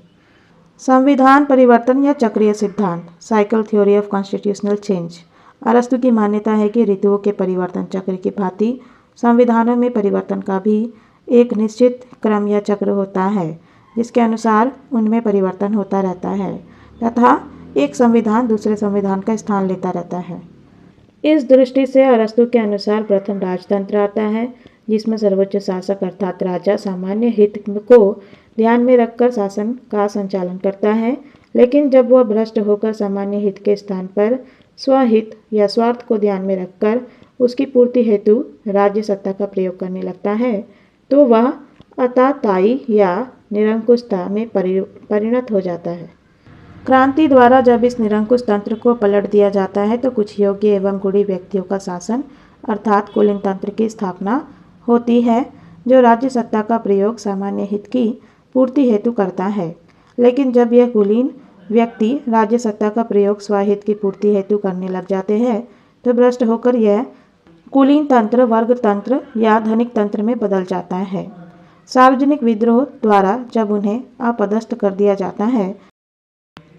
संविधान परिवर्तन या चक्रीय सिद्धांत, cycle theory of constitutional change. अरस्तु की मान्यता है कि ऋतुओं के परिवर्तन चक्र की भांति संविधानों में परिवर्तन का भी एक निश्चित क्रम या चक्र होता है जिसके अनुसार उनमें परिवर्तन होता रहता है तथा एक संविधान दूसरे संविधान का स्थान लेता रहता है। इस दृष्टि से अरस्तु के अनुसार प्रथम राजतंत्र आता है जिसमें सर्वोच्च शासक अर्थात राजा सामान्य हित को ध्यान में रखकर शासन का संचालन करता है, लेकिन जब वह भ्रष्ट होकर सामान्य हित के स्थान पर स्वहित या स्वार्थ को ध्यान में रखकर उसकी पूर्ति हेतु राज्य सत्ता का प्रयोग करने लगता है तो वह अताताई या निरंकुशता में परिणत हो जाता है। क्रांति द्वारा जब इस निरंकुश तंत्र को पलट दिया जाता है तो कुछ योग्य एवं गुणी व्यक्तियों का शासन अर्थात कुलीन तंत्र की स्थापना होती है, जो राज्य सत्ता का प्रयोग सामान्य हित की पूर्ति हेतु करता है। लेकिन जब यह कुलीन व्यक्ति राज्य सत्ता का प्रयोग स्वहित की पूर्ति हेतु करने लग जाते हैं तो भ्रष्ट होकर यह कुलीन तंत्र वर्ग तंत्र या धनिक तंत्र में बदल जाता है। सार्वजनिक विद्रोह द्वारा जब उन्हें अपदस्थ कर दिया जाता है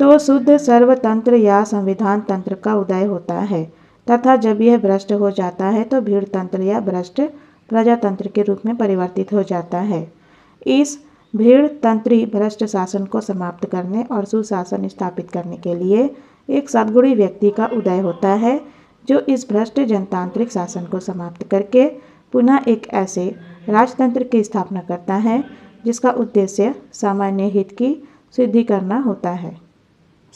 तो शुद्ध सर्वतंत्र या संविधान तंत्र का उदय होता है तथा जब यह भ्रष्ट हो जाता है तो भीड़ तंत्र या भ्रष्ट प्रजातंत्र के रूप में परिवर्तित हो जाता है। इस भीड़ तंत्री भ्रष्ट शासन को समाप्त करने और सुशासन स्थापित करने के लिए एक सद्गुणी व्यक्ति का उदय होता है जो इस भ्रष्ट जनतांत्रिक शासन को समाप्त करके पुनः एक ऐसे राजतंत्र की स्थापना करता है जिसका उद्देश्य सामान्य हित की सिद्धि करना होता है।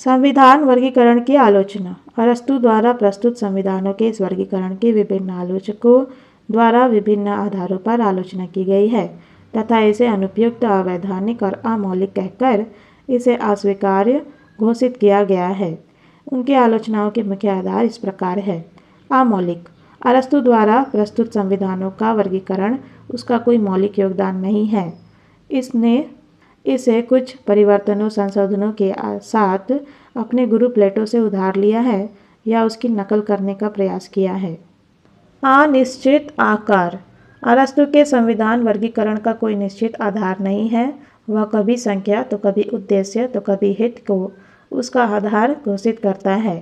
संविधान वर्गीकरण की आलोचना। अरस्तु द्वारा प्रस्तुत संविधानों के इस वर्गीकरण की विभिन्न आलोचकों द्वारा विभिन्न आधारों पर आलोचना की गई है तथा इसे अनुपयुक्त, अवैधानिक और अमौलिक कहकर इसे अस्वीकार्य घोषित किया गया है। उनकी आलोचनाओं के मुख्य आधार इस प्रकार है। अमौलिक। अरस्तु द्वारा प्रस्तुत संविधानों का वर्गीकरण उसका कोई मौलिक योगदान नहीं है। इसने इसे कुछ परिवर्तनों संशोधनों के साथ अपने गुरु प्लेटो से उधार लिया है या उसकी नकल करने का प्रयास किया है। अनिश्चित आकार। अरस्तु के संविधान वर्गीकरण का कोई निश्चित आधार नहीं है। वह कभी संख्या तो कभी उद्देश्य तो कभी हित को उसका आधार घोषित करता है,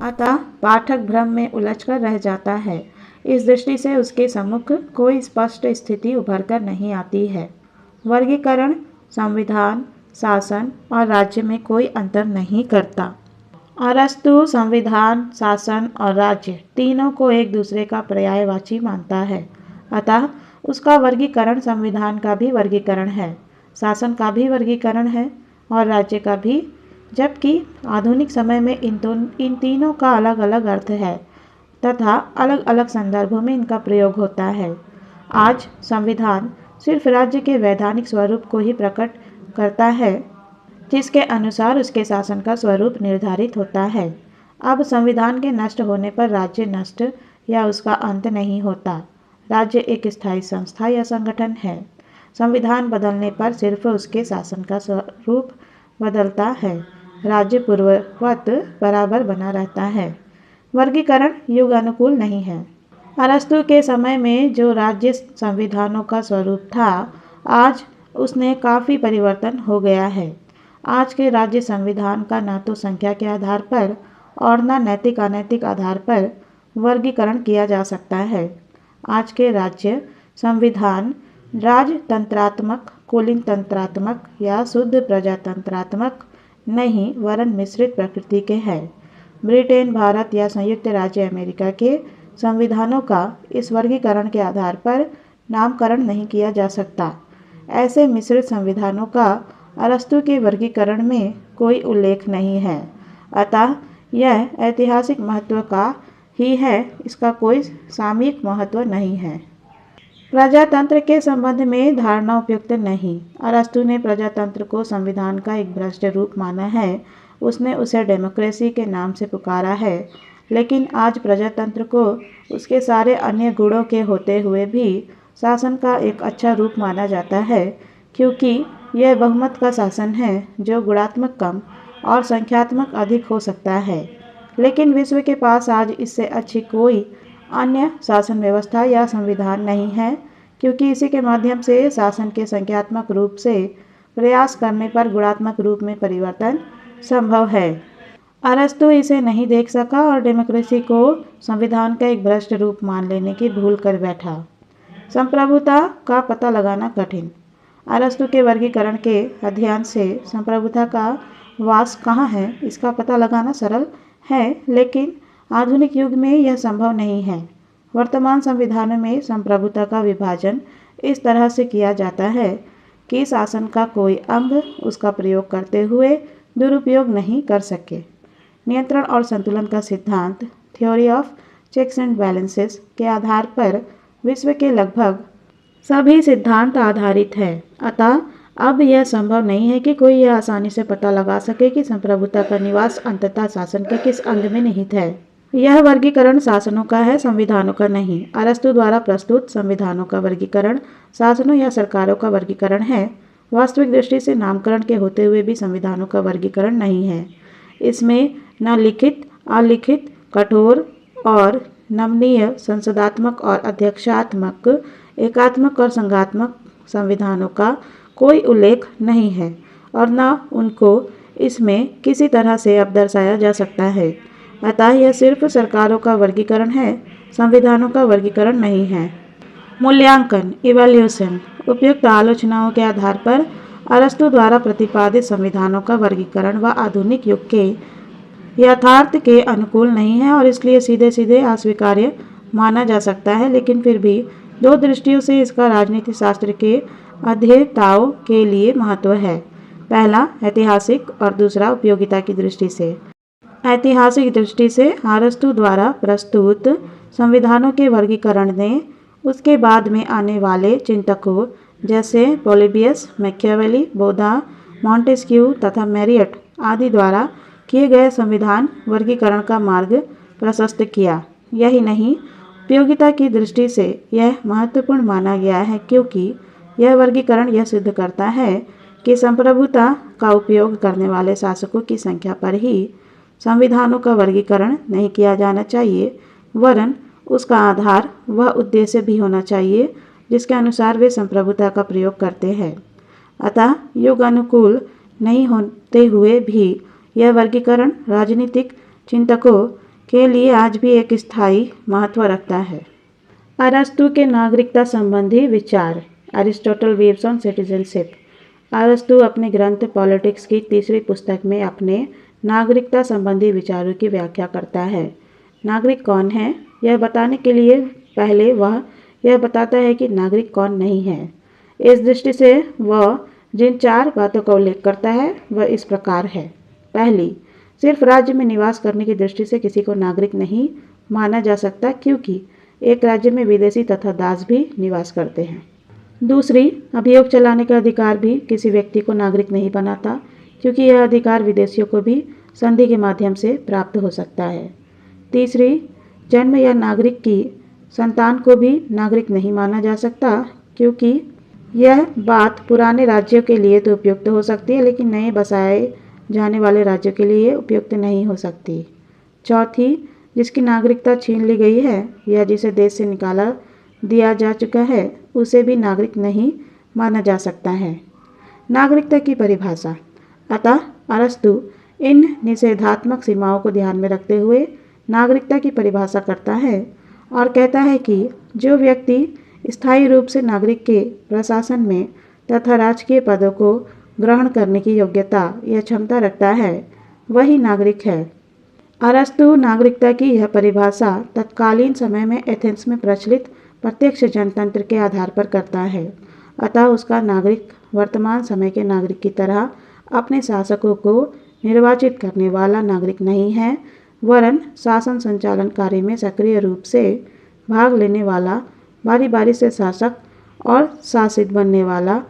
अतः पाठक भ्रम में उलझकर रह जाता है। इस दृष्टि से उसके सम्मुख कोई स्पष्ट स्थिति उभर कर नहीं आती है। वर्गीकरण संविधान, शासन और राज्य में कोई अंतर नहीं करता। अरस्तु संविधान, शासन और राज्य तीनों को एक दूसरे का पर्यायवाची मानता है, अतः उसका वर्गीकरण संविधान का भी वर्गीकरण है, शासन का भी वर्गीकरण है और राज्य का भी, जबकि आधुनिक समय में इन तीनों का अलग अलग अर्थ है तथा अलग अलग संदर्भों में इनका प्रयोग होता है। आज संविधान सिर्फ राज्य के वैधानिक स्वरूप को ही प्रकट करता है जिसके अनुसार उसके शासन का स्वरूप निर्धारित होता है। अब संविधान के नष्ट होने पर राज्य नष्ट या उसका अंत नहीं होता। राज्य एक स्थायी संस्था या संगठन है। संविधान बदलने पर सिर्फ उसके शासन का स्वरूप बदलता है, राज्य पूर्ववत बराबर बना रहता है। वर्गीकरण युग अनुकूल नहीं है। अरस्तु के समय में जो राज्य संविधानों का स्वरूप था, आज उसने काफ़ी परिवर्तन हो गया है। आज के राज्य संविधान का न तो संख्या के आधार पर और न नैतिक अनैतिक आधार पर वर्गीकरण किया जा सकता है। आज के राज्य संविधान राजतंत्रात्मक, कुलीन तंत्रात्मक या शुद्ध प्रजातंत्रात्मक नहीं वरन मिश्रित प्रकृति के हैं। ब्रिटेन, भारत या संयुक्त राज्य अमेरिका के संविधानों का इस वर्गीकरण के आधार पर नामकरण नहीं किया जा सकता। ऐसे मिश्रित संविधानों का अरस्तु के वर्गीकरण में कोई उल्लेख नहीं है, अतः यह ऐतिहासिक महत्व का ही है, इसका कोई सामयिक महत्व नहीं है। प्रजातंत्र के संबंध में धारणा उपयुक्त नहीं। अरस्तु ने प्रजातंत्र को संविधान का एक भ्रष्ट रूप माना है। उसने उसे डेमोक्रेसी के नाम से पुकारा है, लेकिन आज प्रजातंत्र को उसके सारे अन्य गुणों के होते हुए भी शासन का एक अच्छा रूप माना जाता है, क्योंकि यह बहुमत का शासन है जो गुणात्मक कम और संख्यात्मक अधिक हो सकता है। लेकिन विश्व के पास आज इससे अच्छी कोई अन्य शासन व्यवस्था या संविधान नहीं है, क्योंकि इसी के माध्यम से शासन के संख्यात्मक रूप से प्रयास करने पर गुणात्मक रूप में परिवर्तन संभव है। अरस्तु इसे नहीं देख सका और डेमोक्रेसी को संविधान का एक भ्रष्ट रूप मान लेने की भूल कर बैठा। संप्रभुता का पता लगाना कठिन। अरस्तु के वर्गीकरण के अध्ययन से संप्रभुता का वास कहाँ है इसका पता लगाना सरल है, लेकिन आधुनिक युग में यह संभव नहीं है। वर्तमान संविधानों में संप्रभुता का विभाजन इस तरह से किया जाता है कि शासन का कोई अंग उसका प्रयोग करते हुए दुरुपयोग नहीं कर सके। नियंत्रण और संतुलन का सिद्धांत, theory of checks and balances के आधार पर विश्व के लगभग सभी सिद्धांत आधारित है, अतः अब यह संभव नहीं है कि कोई यह आसानी से पता लगा सके कि संप्रभुता का निवास अंततः शासन के किस अंग में निहित है। यह वर्गीकरण शासनों का है, संविधानों का नहीं। अरस्तु द्वारा प्रस्तुत संविधानों का वर्गीकरण शासनों या सरकारों का वर्गीकरण है। वास्तविक दृष्टि से नामकरण के होते हुए भी संविधानों का वर्गीकरण नहीं है। इसमें न लिखित, अलिखित, कठोर और नमनीय, संसदात्मक और अध्यक्षात्मक, एकात्मक और संघात्मक संविधानों का कोई उल्लेख नहीं है और न उनको इसमें किसी तरह से अब दर्शाया जा सकता है। अतः यह सिर्फ सरकारों का वर्गीकरण है, संविधानों का वर्गीकरण नहीं है। मूल्यांकन, इवैल्यूएशन। उपयुक्त आलोचनाओं के आधार पर अरस्तु द्वारा प्रतिपादित संविधानों का वर्गीकरण व आधुनिक युग के यथार्थ के अनुकूल नहीं है और इसलिए सीधे सीधे अस्वीकार्य माना जा सकता है, लेकिन फिर भी दो दृष्टियों से इसका राजनीति शास्त्र के अध्येताओं के लिए महत्व है। पहला ऐतिहासिक और दूसरा उपयोगिता की दृष्टि से। ऐतिहासिक दृष्टि से अरस्तु द्वारा प्रस्तुत संविधानों के वर्गीकरण ने उसके बाद में आने वाले चिंतकों जैसे पोलिबियस, मैकियावेली, बोधा, मॉन्टेस्क्यू तथा मैरियट आदि द्वारा किए गए संविधान वर्गीकरण का मार्ग प्रशस्त किया। यही नहीं, उपयोगिता की दृष्टि से यह महत्वपूर्ण माना गया है क्योंकि यह वर्गीकरण यह सिद्ध करता है कि संप्रभुता का उपयोग करने वाले शासकों की संख्या पर ही संविधानों का वर्गीकरण नहीं किया जाना चाहिए, वरन उसका आधार वह उद्देश्य भी होना चाहिए जिसके अनुसार वे संप्रभुता का प्रयोग करते हैं। अतः युग अनुकूल नहीं होते हुए भी यह वर्गीकरण राजनीतिक चिंतकों के लिए आज भी एक स्थायी महत्व रखता है। अरस्तु के नागरिकता संबंधी विचार। Aristotle views on citizenship. अरस्तु अपने ग्रंथ पॉलिटिक्स की तीसरी पुस्तक में अपने नागरिकता संबंधी विचारों की व्याख्या करता है। नागरिक कौन है, यह बताने के लिए पहले वह यह बताता है कि नागरिक कौन नहीं है। इस दृष्टि से वह जिन चार बातों का उल्लेख करता है वह इस प्रकार है। पहली, सिर्फ राज्य में निवास करने की दृष्टि से किसी को नागरिक नहीं माना जा सकता क्योंकि एक राज्य में विदेशी तथा दास भी निवास करते हैं। दूसरी, अभियोग चलाने का अधिकार भी किसी व्यक्ति को नागरिक नहीं बनाता क्योंकि यह अधिकार विदेशियों को भी संधि के माध्यम से प्राप्त हो सकता है। तीसरी, जन्म या नागरिक की संतान को भी नागरिक नहीं माना जा सकता क्योंकि यह बात पुराने राज्यों के लिए तो उपयुक्त हो सकती है लेकिन नए बसाए जाने वाले राज्यों के लिए उपयुक्त नहीं हो सकती। चौथी, जिसकी नागरिकता छीन ली गई है या जिसे देश से निकाला दिया जा चुका है उसे भी नागरिक नहीं माना जा सकता है। नागरिकता की परिभाषा। अतः अरस्तु इन निषेधात्मक सीमाओं को ध्यान में रखते हुए नागरिकता की परिभाषा करता है और कहता है कि जो व्यक्ति स्थायी रूप से नागरिक के प्रशासन में तथा राजकीय पदों को ग्रहण करने की योग्यता या क्षमता रखता है वही नागरिक है। अरस्तु नागरिकता की यह परिभाषा तत्कालीन समय में एथेंस में प्रचलित प्रत्यक्ष जनतंत्र के आधार पर करता है। अतः उसका नागरिक वर्तमान समय के नागरिक की तरह अपने शासकों को निर्वाचित करने वाला नागरिक नहीं है, वरन शासन संचालन कार्य में सक्रिय रूप से भाग लेने वाला, बारी बारी से शासक और शासित बनने वाला,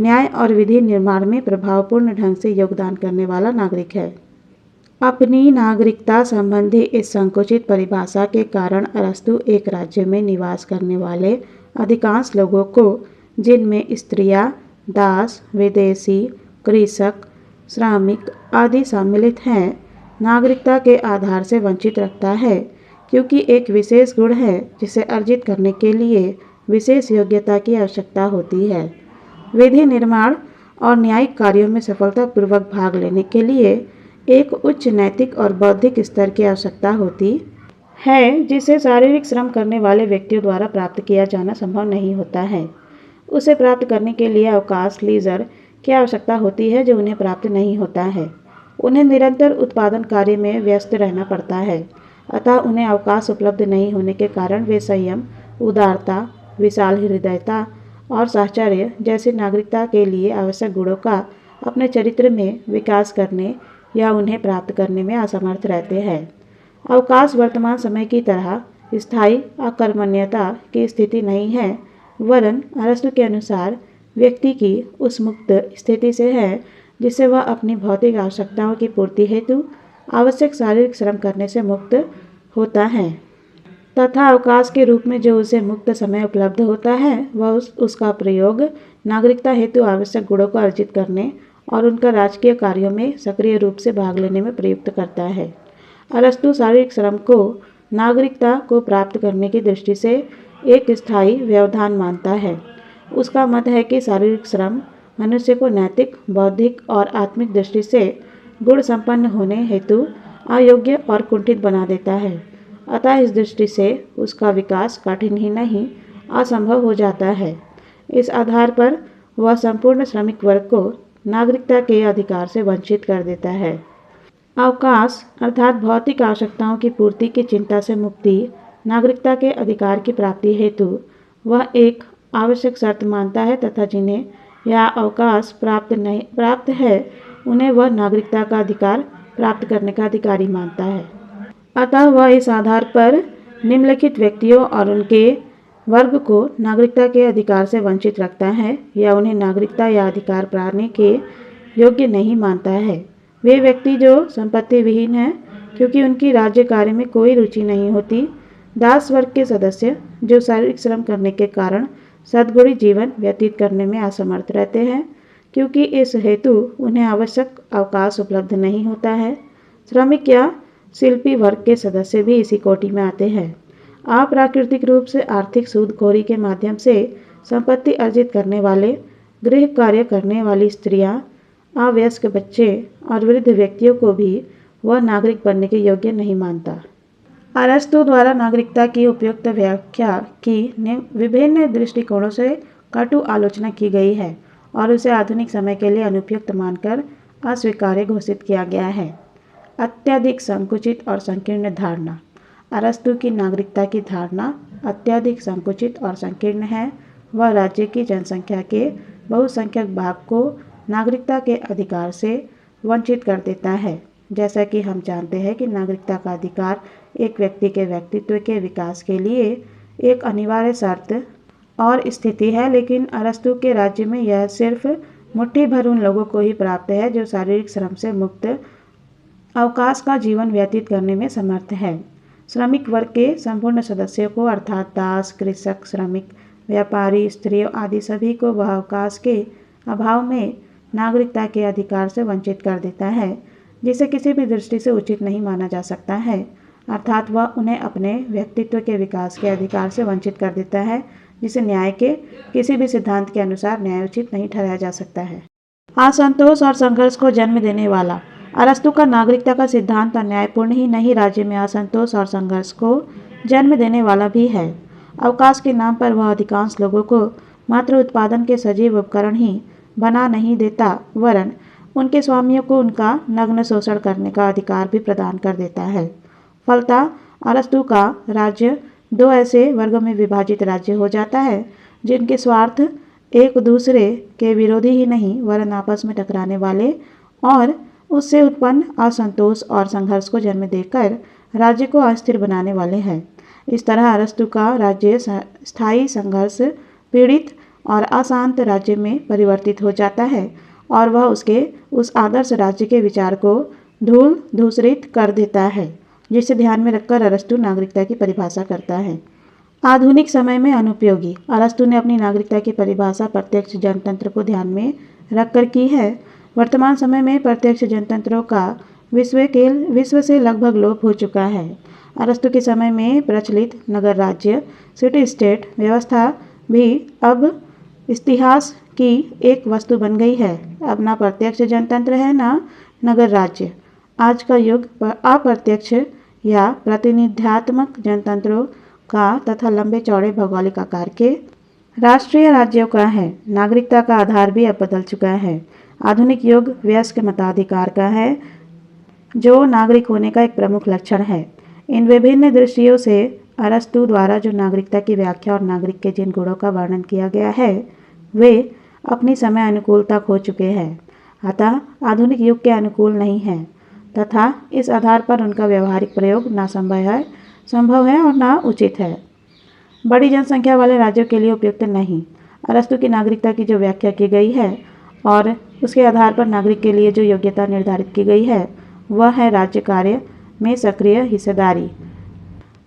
न्याय और विधि निर्माण में प्रभावपूर्ण ढंग से योगदान करने वाला नागरिक है। अपनी नागरिकता संबंधी इस संकुचित परिभाषा के कारण अरस्तु एक राज्य में निवास करने वाले अधिकांश लोगों को, जिनमें स्त्रियां, दास, विदेशी, कृषक, श्रमिक आदि सम्मिलित हैं, नागरिकता के आधार से वंचित रखता है क्योंकि एक विशेष गुण है जिसे अर्जित करने के लिए विशेष योग्यता की आवश्यकता होती है। विधि निर्माण और न्यायिक कार्यों में सफलतापूर्वक भाग लेने के लिए एक उच्च नैतिक और बौद्धिक स्तर की आवश्यकता होती है जिसे शारीरिक श्रम करने वाले व्यक्तियों द्वारा प्राप्त किया जाना संभव नहीं होता है। उसे प्राप्त करने के लिए अवकाश, लीजर की आवश्यकता होती है जो उन्हें प्राप्त नहीं होता है। उन्हें निरंतर उत्पादन कार्य में व्यस्त रहना पड़ता है, अतः उन्हें अवकाश उपलब्ध नहीं होने के कारण वे संयम, उदारता, विशाल हृदयता और साहचर्य जैसे नागरिकता के लिए आवश्यक गुणों का अपने चरित्र में विकास करने या उन्हें प्राप्त करने में असमर्थ रहते हैं। अवकाश वर्तमान समय की तरह स्थायी अकर्मण्यता की स्थिति नहीं है, वरन अरस्तु के अनुसार व्यक्ति की उस मुक्त स्थिति से है जिससे वह अपनी भौतिक आवश्यकताओं की पूर्ति हेतु आवश्यक शारीरिक श्रम करने से मुक्त होता है तथा अवकाश के रूप में जो उसे मुक्त समय उपलब्ध होता है वह उसका प्रयोग नागरिकता हेतु आवश्यक गुणों को अर्जित करने और उनका राजकीय कार्यों में सक्रिय रूप से भाग लेने में प्रयुक्त करता है। अरस्तु शारीरिक श्रम को नागरिकता को प्राप्त करने की दृष्टि से एक स्थायी व्यवधान मानता है। उसका मत है कि शारीरिक श्रम मनुष्य को नैतिक, बौद्धिक और आत्मिक दृष्टि से गुण संपन्न होने हेतु अयोग्य और कुंठित बना देता है। अतः इस दृष्टि से उसका विकास कठिन ही नहीं असंभव हो जाता है। इस आधार पर वह संपूर्ण श्रमिक वर्ग को नागरिकता के अधिकार से वंचित कर देता है। अवकाश अर्थात भौतिक आवश्यकताओं की पूर्ति की चिंता से मुक्ति नागरिकता के अधिकार की प्राप्ति हेतु वह एक आवश्यक शर्त मानता है तथा जिन्हें यह अवकाश प्राप्त है उन्हें वह नागरिकता का अधिकार प्राप्त करने का अधिकारी मानता है। अतः वह इस आधार पर निम्नलिखित व्यक्तियों और उनके वर्ग को नागरिकता के अधिकार से वंचित रखता है या उन्हें नागरिकता या अधिकार पाने के योग्य नहीं मानता है। वे व्यक्ति जो संपत्ति विहीन हैं क्योंकि उनकी राज्य कार्य में कोई रुचि नहीं होती, दास वर्ग के सदस्य जो शारीरिक श्रम करने के कारण सद्गुणी जीवन व्यतीत करने में असमर्थ रहते हैं क्योंकि इस हेतु उन्हें आवश्यक अवकाश उपलब्ध नहीं होता है। श्रमिक या शिल्पी वर्ग के सदस्य भी इसी कोटि में आते हैं। अप्राकृतिक रूप से आर्थिक सूदखोरी के माध्यम से संपत्ति अर्जित करने वाले, गृह कार्य करने वाली स्त्रियां, अवयस्क बच्चे और वृद्ध व्यक्तियों को भी वह नागरिक बनने के योग्य नहीं मानता। अरस्तु द्वारा नागरिकता की उपयुक्त व्याख्या की विभिन्न दृष्टिकोणों से कटु आलोचना की गई है और उसे आधुनिक समय के लिए अनुपयुक्त मानकर अस्वीकार्य घोषित किया गया है। अत्यधिक संकुचित और संकीर्ण धारणा। अरस्तु की नागरिकता की धारणा अत्यधिक संकुचित और संकीर्ण है। वह राज्य की जनसंख्या के बहुसंख्यक भाग को नागरिकता के अधिकार से वंचित कर देता है। जैसा कि हम जानते हैं कि नागरिकता का अधिकार एक व्यक्ति के व्यक्तित्व के विकास के लिए एक अनिवार्य शर्त और स्थिति है, लेकिन अरस्तु के राज्य में यह सिर्फ मुट्ठी भर उन लोगों को ही प्राप्त है जो शारीरिक श्रम से मुक्त अवकाश का जीवन व्यतीत करने में समर्थ है। श्रमिक वर्ग के संपूर्ण सदस्यों को अर्थात दास, कृषक, श्रमिक, व्यापारी, स्त्रियों आदि सभी को वह अवकाश के अभाव में नागरिकता के अधिकार से वंचित कर देता है, जिसे किसी भी दृष्टि से उचित नहीं माना जा सकता है। अर्थात वह उन्हें अपने व्यक्तित्व के विकास के अधिकार से वंचित कर देता है, जिसे न्याय के किसी भी सिद्धांत के अनुसार न्यायोचित नहीं ठहराया जा सकता है। असंतोष और संघर्ष को जन्म देने वाला। अरस्तु का नागरिकता का सिद्धांत अन्यायपूर्ण ही नहीं, राज्य में असंतोष और संघर्ष को जन्म देने वाला भी है। अवकाश के नाम पर वह अधिकांश लोगों को मात्र उत्पादन के सजीव उपकरण ही बना नहीं देता, वरन उनके स्वामियों को उनका नग्न शोषण करने का अधिकार भी प्रदान कर देता है। फलतः अरस्तु का राज्य दो ऐसे वर्गों में विभाजित राज्य हो जाता है जिनके स्वार्थ एक दूसरे के विरोधी ही नहीं वरन आपस में टकराने वाले और उससे उत्पन्न असंतोष और संघर्ष को जन्म देकर राज्य को अस्थिर बनाने वाले हैं। इस तरह अरस्तु का राज्य स्थायी संघर्ष पीड़ित और अशांत राज्य में परिवर्तित हो जाता है और वह उसके उस आदर्श राज्य के विचार को धूल धूसरित कर देता है, जिसे ध्यान में रखकर अरस्तु नागरिकता की परिभाषा करता है। आधुनिक समय में अनुपयोगी। अरस्तु ने अपनी नागरिकता की परिभाषा प्रत्यक्ष जनतंत्र को ध्यान में रखकर की है। वर्तमान समय में प्रत्यक्ष जनतंत्रों का विश्व से लगभग लोप हो चुका है। अरस्तु के समय में प्रचलित नगर राज्य सिटी स्टेट व्यवस्था भी अब इतिहास की एक वस्तु बन गई है। अब ना प्रत्यक्ष जनतंत्र है ना नगर राज्य। आज का युग अप्रत्यक्ष या प्रतिनिध्यात्मक जनतंत्रों का तथा लंबे चौड़े भौगोलिक आकार के राष्ट्रीय राज्यों का है। नागरिकता का आधार भी अब बदल चुका है। आधुनिक युग वयस्क मताधिकार का है, जो नागरिक होने का एक प्रमुख लक्षण है। इन विभिन्न दृष्टियों से अरस्तु द्वारा जो नागरिकता की व्याख्या और नागरिक के जिन गुणों का वर्णन किया गया है वे अपनी समय अनुकूलता खो चुके हैं, अतः आधुनिक युग के अनुकूल नहीं है तथा इस आधार पर उनका व्यवहारिक प्रयोग ना संभव है और ना उचित है। बड़ी जनसंख्या वाले राज्यों के लिए उपयुक्त नहीं। अरस्तु की नागरिकता की जो व्याख्या की गई है और उसके आधार पर नागरिक के लिए जो योग्यता निर्धारित की गई है वह है राज्य कार्य में सक्रिय हिस्सेदारी,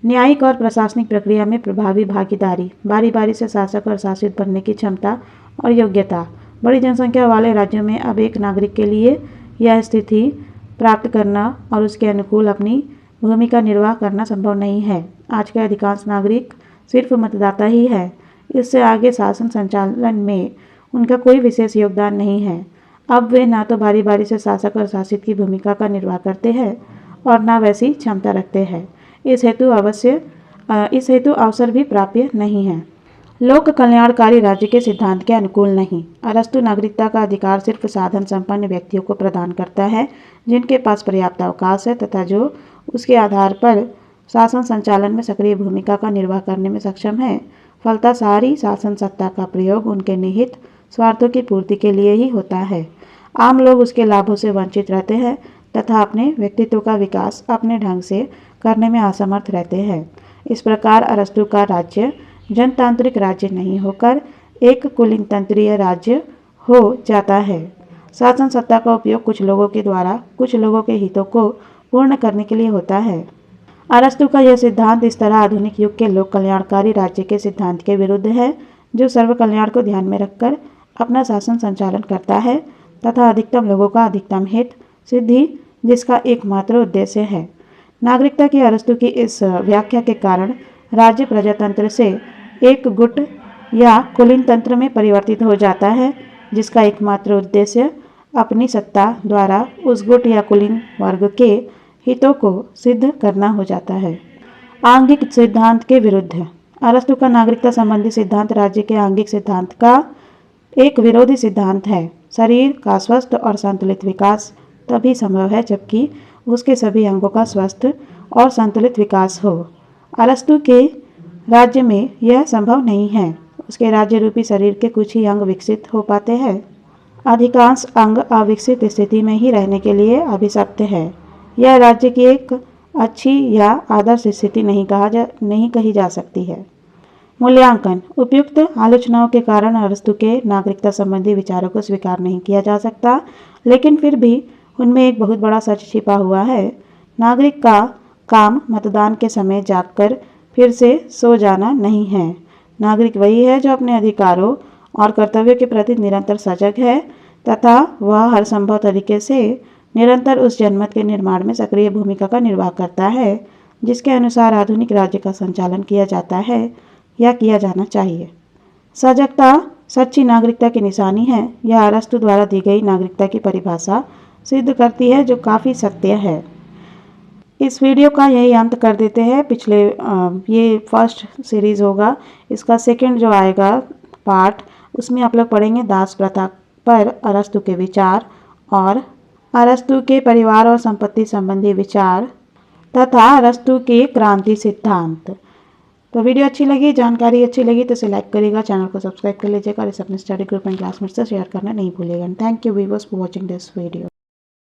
न्यायिक और प्रशासनिक प्रक्रिया में प्रभावी भागीदारी, बारी बारी से शासक और शासित बनने की क्षमता और योग्यता। बड़ी जनसंख्या वाले राज्यों में अब एक नागरिक के लिए यह स्थिति प्राप्त करना और उसके अनुकूल अपनी भूमिका निर्वाह करना संभव नहीं है। आज के अधिकांश नागरिक सिर्फ मतदाता ही है। इससे आगे शासन संचालन में उनका कोई विशेष योगदान नहीं है। अब वे ना तो बारी बारी से शासक और शासित की भूमिका का निर्वाह करते हैं और ना वैसी क्षमता रखते हैं। इस हेतु अवसर भी प्राप्य नहीं है। लोक कल्याणकारी राज्य के सिद्धांत के अनुकूल नहीं। अरस्तु नागरिकता का अधिकार सिर्फ साधन संपन्न व्यक्तियों को प्रदान करता है जिनके पास पर्याप्त अवकाश है तथा जो उसके आधार पर शासन संचालन में सक्रिय भूमिका का निर्वाह करने में सक्षम है। फलतः सारी शासन सत्ता का प्रयोग उनके निहित स्वार्थों की पूर्ति के लिए ही होता है। आम लोग उसके लाभों से वंचित रहते हैं तथा अपने व्यक्तित्व का विकास अपने ढंग से करने में असमर्थ रहते हैं। इस प्रकार अरस्तु का राज्य जनतांत्रिक राज्य नहीं होकर एक कुलीनतंत्रीय राज्य हो जाता है। शासन सत्ता का उपयोग कुछ लोगों के द्वारा कुछ लोगों के हितों को पूर्ण करने के लिए होता है। अरस्तु का यह सिद्धांत इस तरह आधुनिक युग के लोक कल्याणकारी राज्य के सिद्धांत के विरुद्ध है जो सर्व कल्याण को ध्यान में रखकर अपना शासन संचालन करता है तथा अधिकतम लोगों का अधिकतम हित सिद्धि जिसका एकमात्र उद्देश्य है। नागरिकता की अरस्तु की इस व्याख्या के कारण राज्य प्रजातंत्र से एक गुट या कुलीन तंत्र में परिवर्तित हो जाता है जिसका एकमात्र उद्देश्य अपनी सत्ता द्वारा उस गुट या कुलीन वर्ग के हितों को सिद्ध करना हो जाता है। आंगिक सिद्धांत के विरुद्ध है। अरस्तु का नागरिकता संबंधी सिद्धांत राज्य के आंगिक सिद्धांत का एक विरोधी सिद्धांत है। शरीर का स्वस्थ और संतुलित विकास तभी संभव है जबकि उसके सभी अंगों का स्वस्थ और संतुलित विकास हो। अरस्तु के राज्य में यह संभव नहीं है। उसके राज्य रूपी शरीर के कुछ ही अंग विकसित हो पाते हैं। अधिकांश अंग अविकसित स्थिति में ही रहने के लिए अभिशप्त है। यह राज्य की एक अच्छी या आदर्श स्थिति नहीं कही जा सकती है। मूल्यांकन। उपयुक्त आलोचनाओं के कारण अरस्तु के नागरिकता संबंधी विचारों को स्वीकार नहीं किया जा सकता, लेकिन फिर भी उनमें एक बहुत बड़ा सच छिपा हुआ है। नागरिक का काम मतदान के समय जागकर फिर से सो जाना नहीं है। नागरिक वही है जो अपने अधिकारों और कर्तव्यों के प्रति निरंतर सजग है तथा वह हर संभव तरीके से निरंतर उस जनमत के निर्माण में सक्रिय भूमिका का निर्वाह करता है जिसके अनुसार आधुनिक राज्य का संचालन किया जाता है या किया जाना चाहिए। सजगता सच्ची नागरिकता की निशानी है। यह अरस्तु द्वारा दी गई नागरिकता की परिभाषा सिद्ध करती है जो काफ़ी सत्य है। इस वीडियो का यही अंत कर देते हैं। ये फर्स्ट सीरीज़ होगा, इसका सेकंड जो आएगा पार्ट उसमें आप लोग पढ़ेंगे दास प्रथा पर अरस्तु के विचार और अरस्तु के परिवार और संपत्ति संबंधी विचार तथा अरस्तु के क्रांति सिद्धांत। तो वीडियो अच्छी लगी, जानकारी अच्छी लगी तो इसे लाइक करिएगा, चैनल को सब्सक्राइब कर लीजिएगा और इसे अपने स्टडी ग्रुप एंड क्लासमेट से शेयर करना नहीं भूलिएगा। Thank you viewers for watching this video.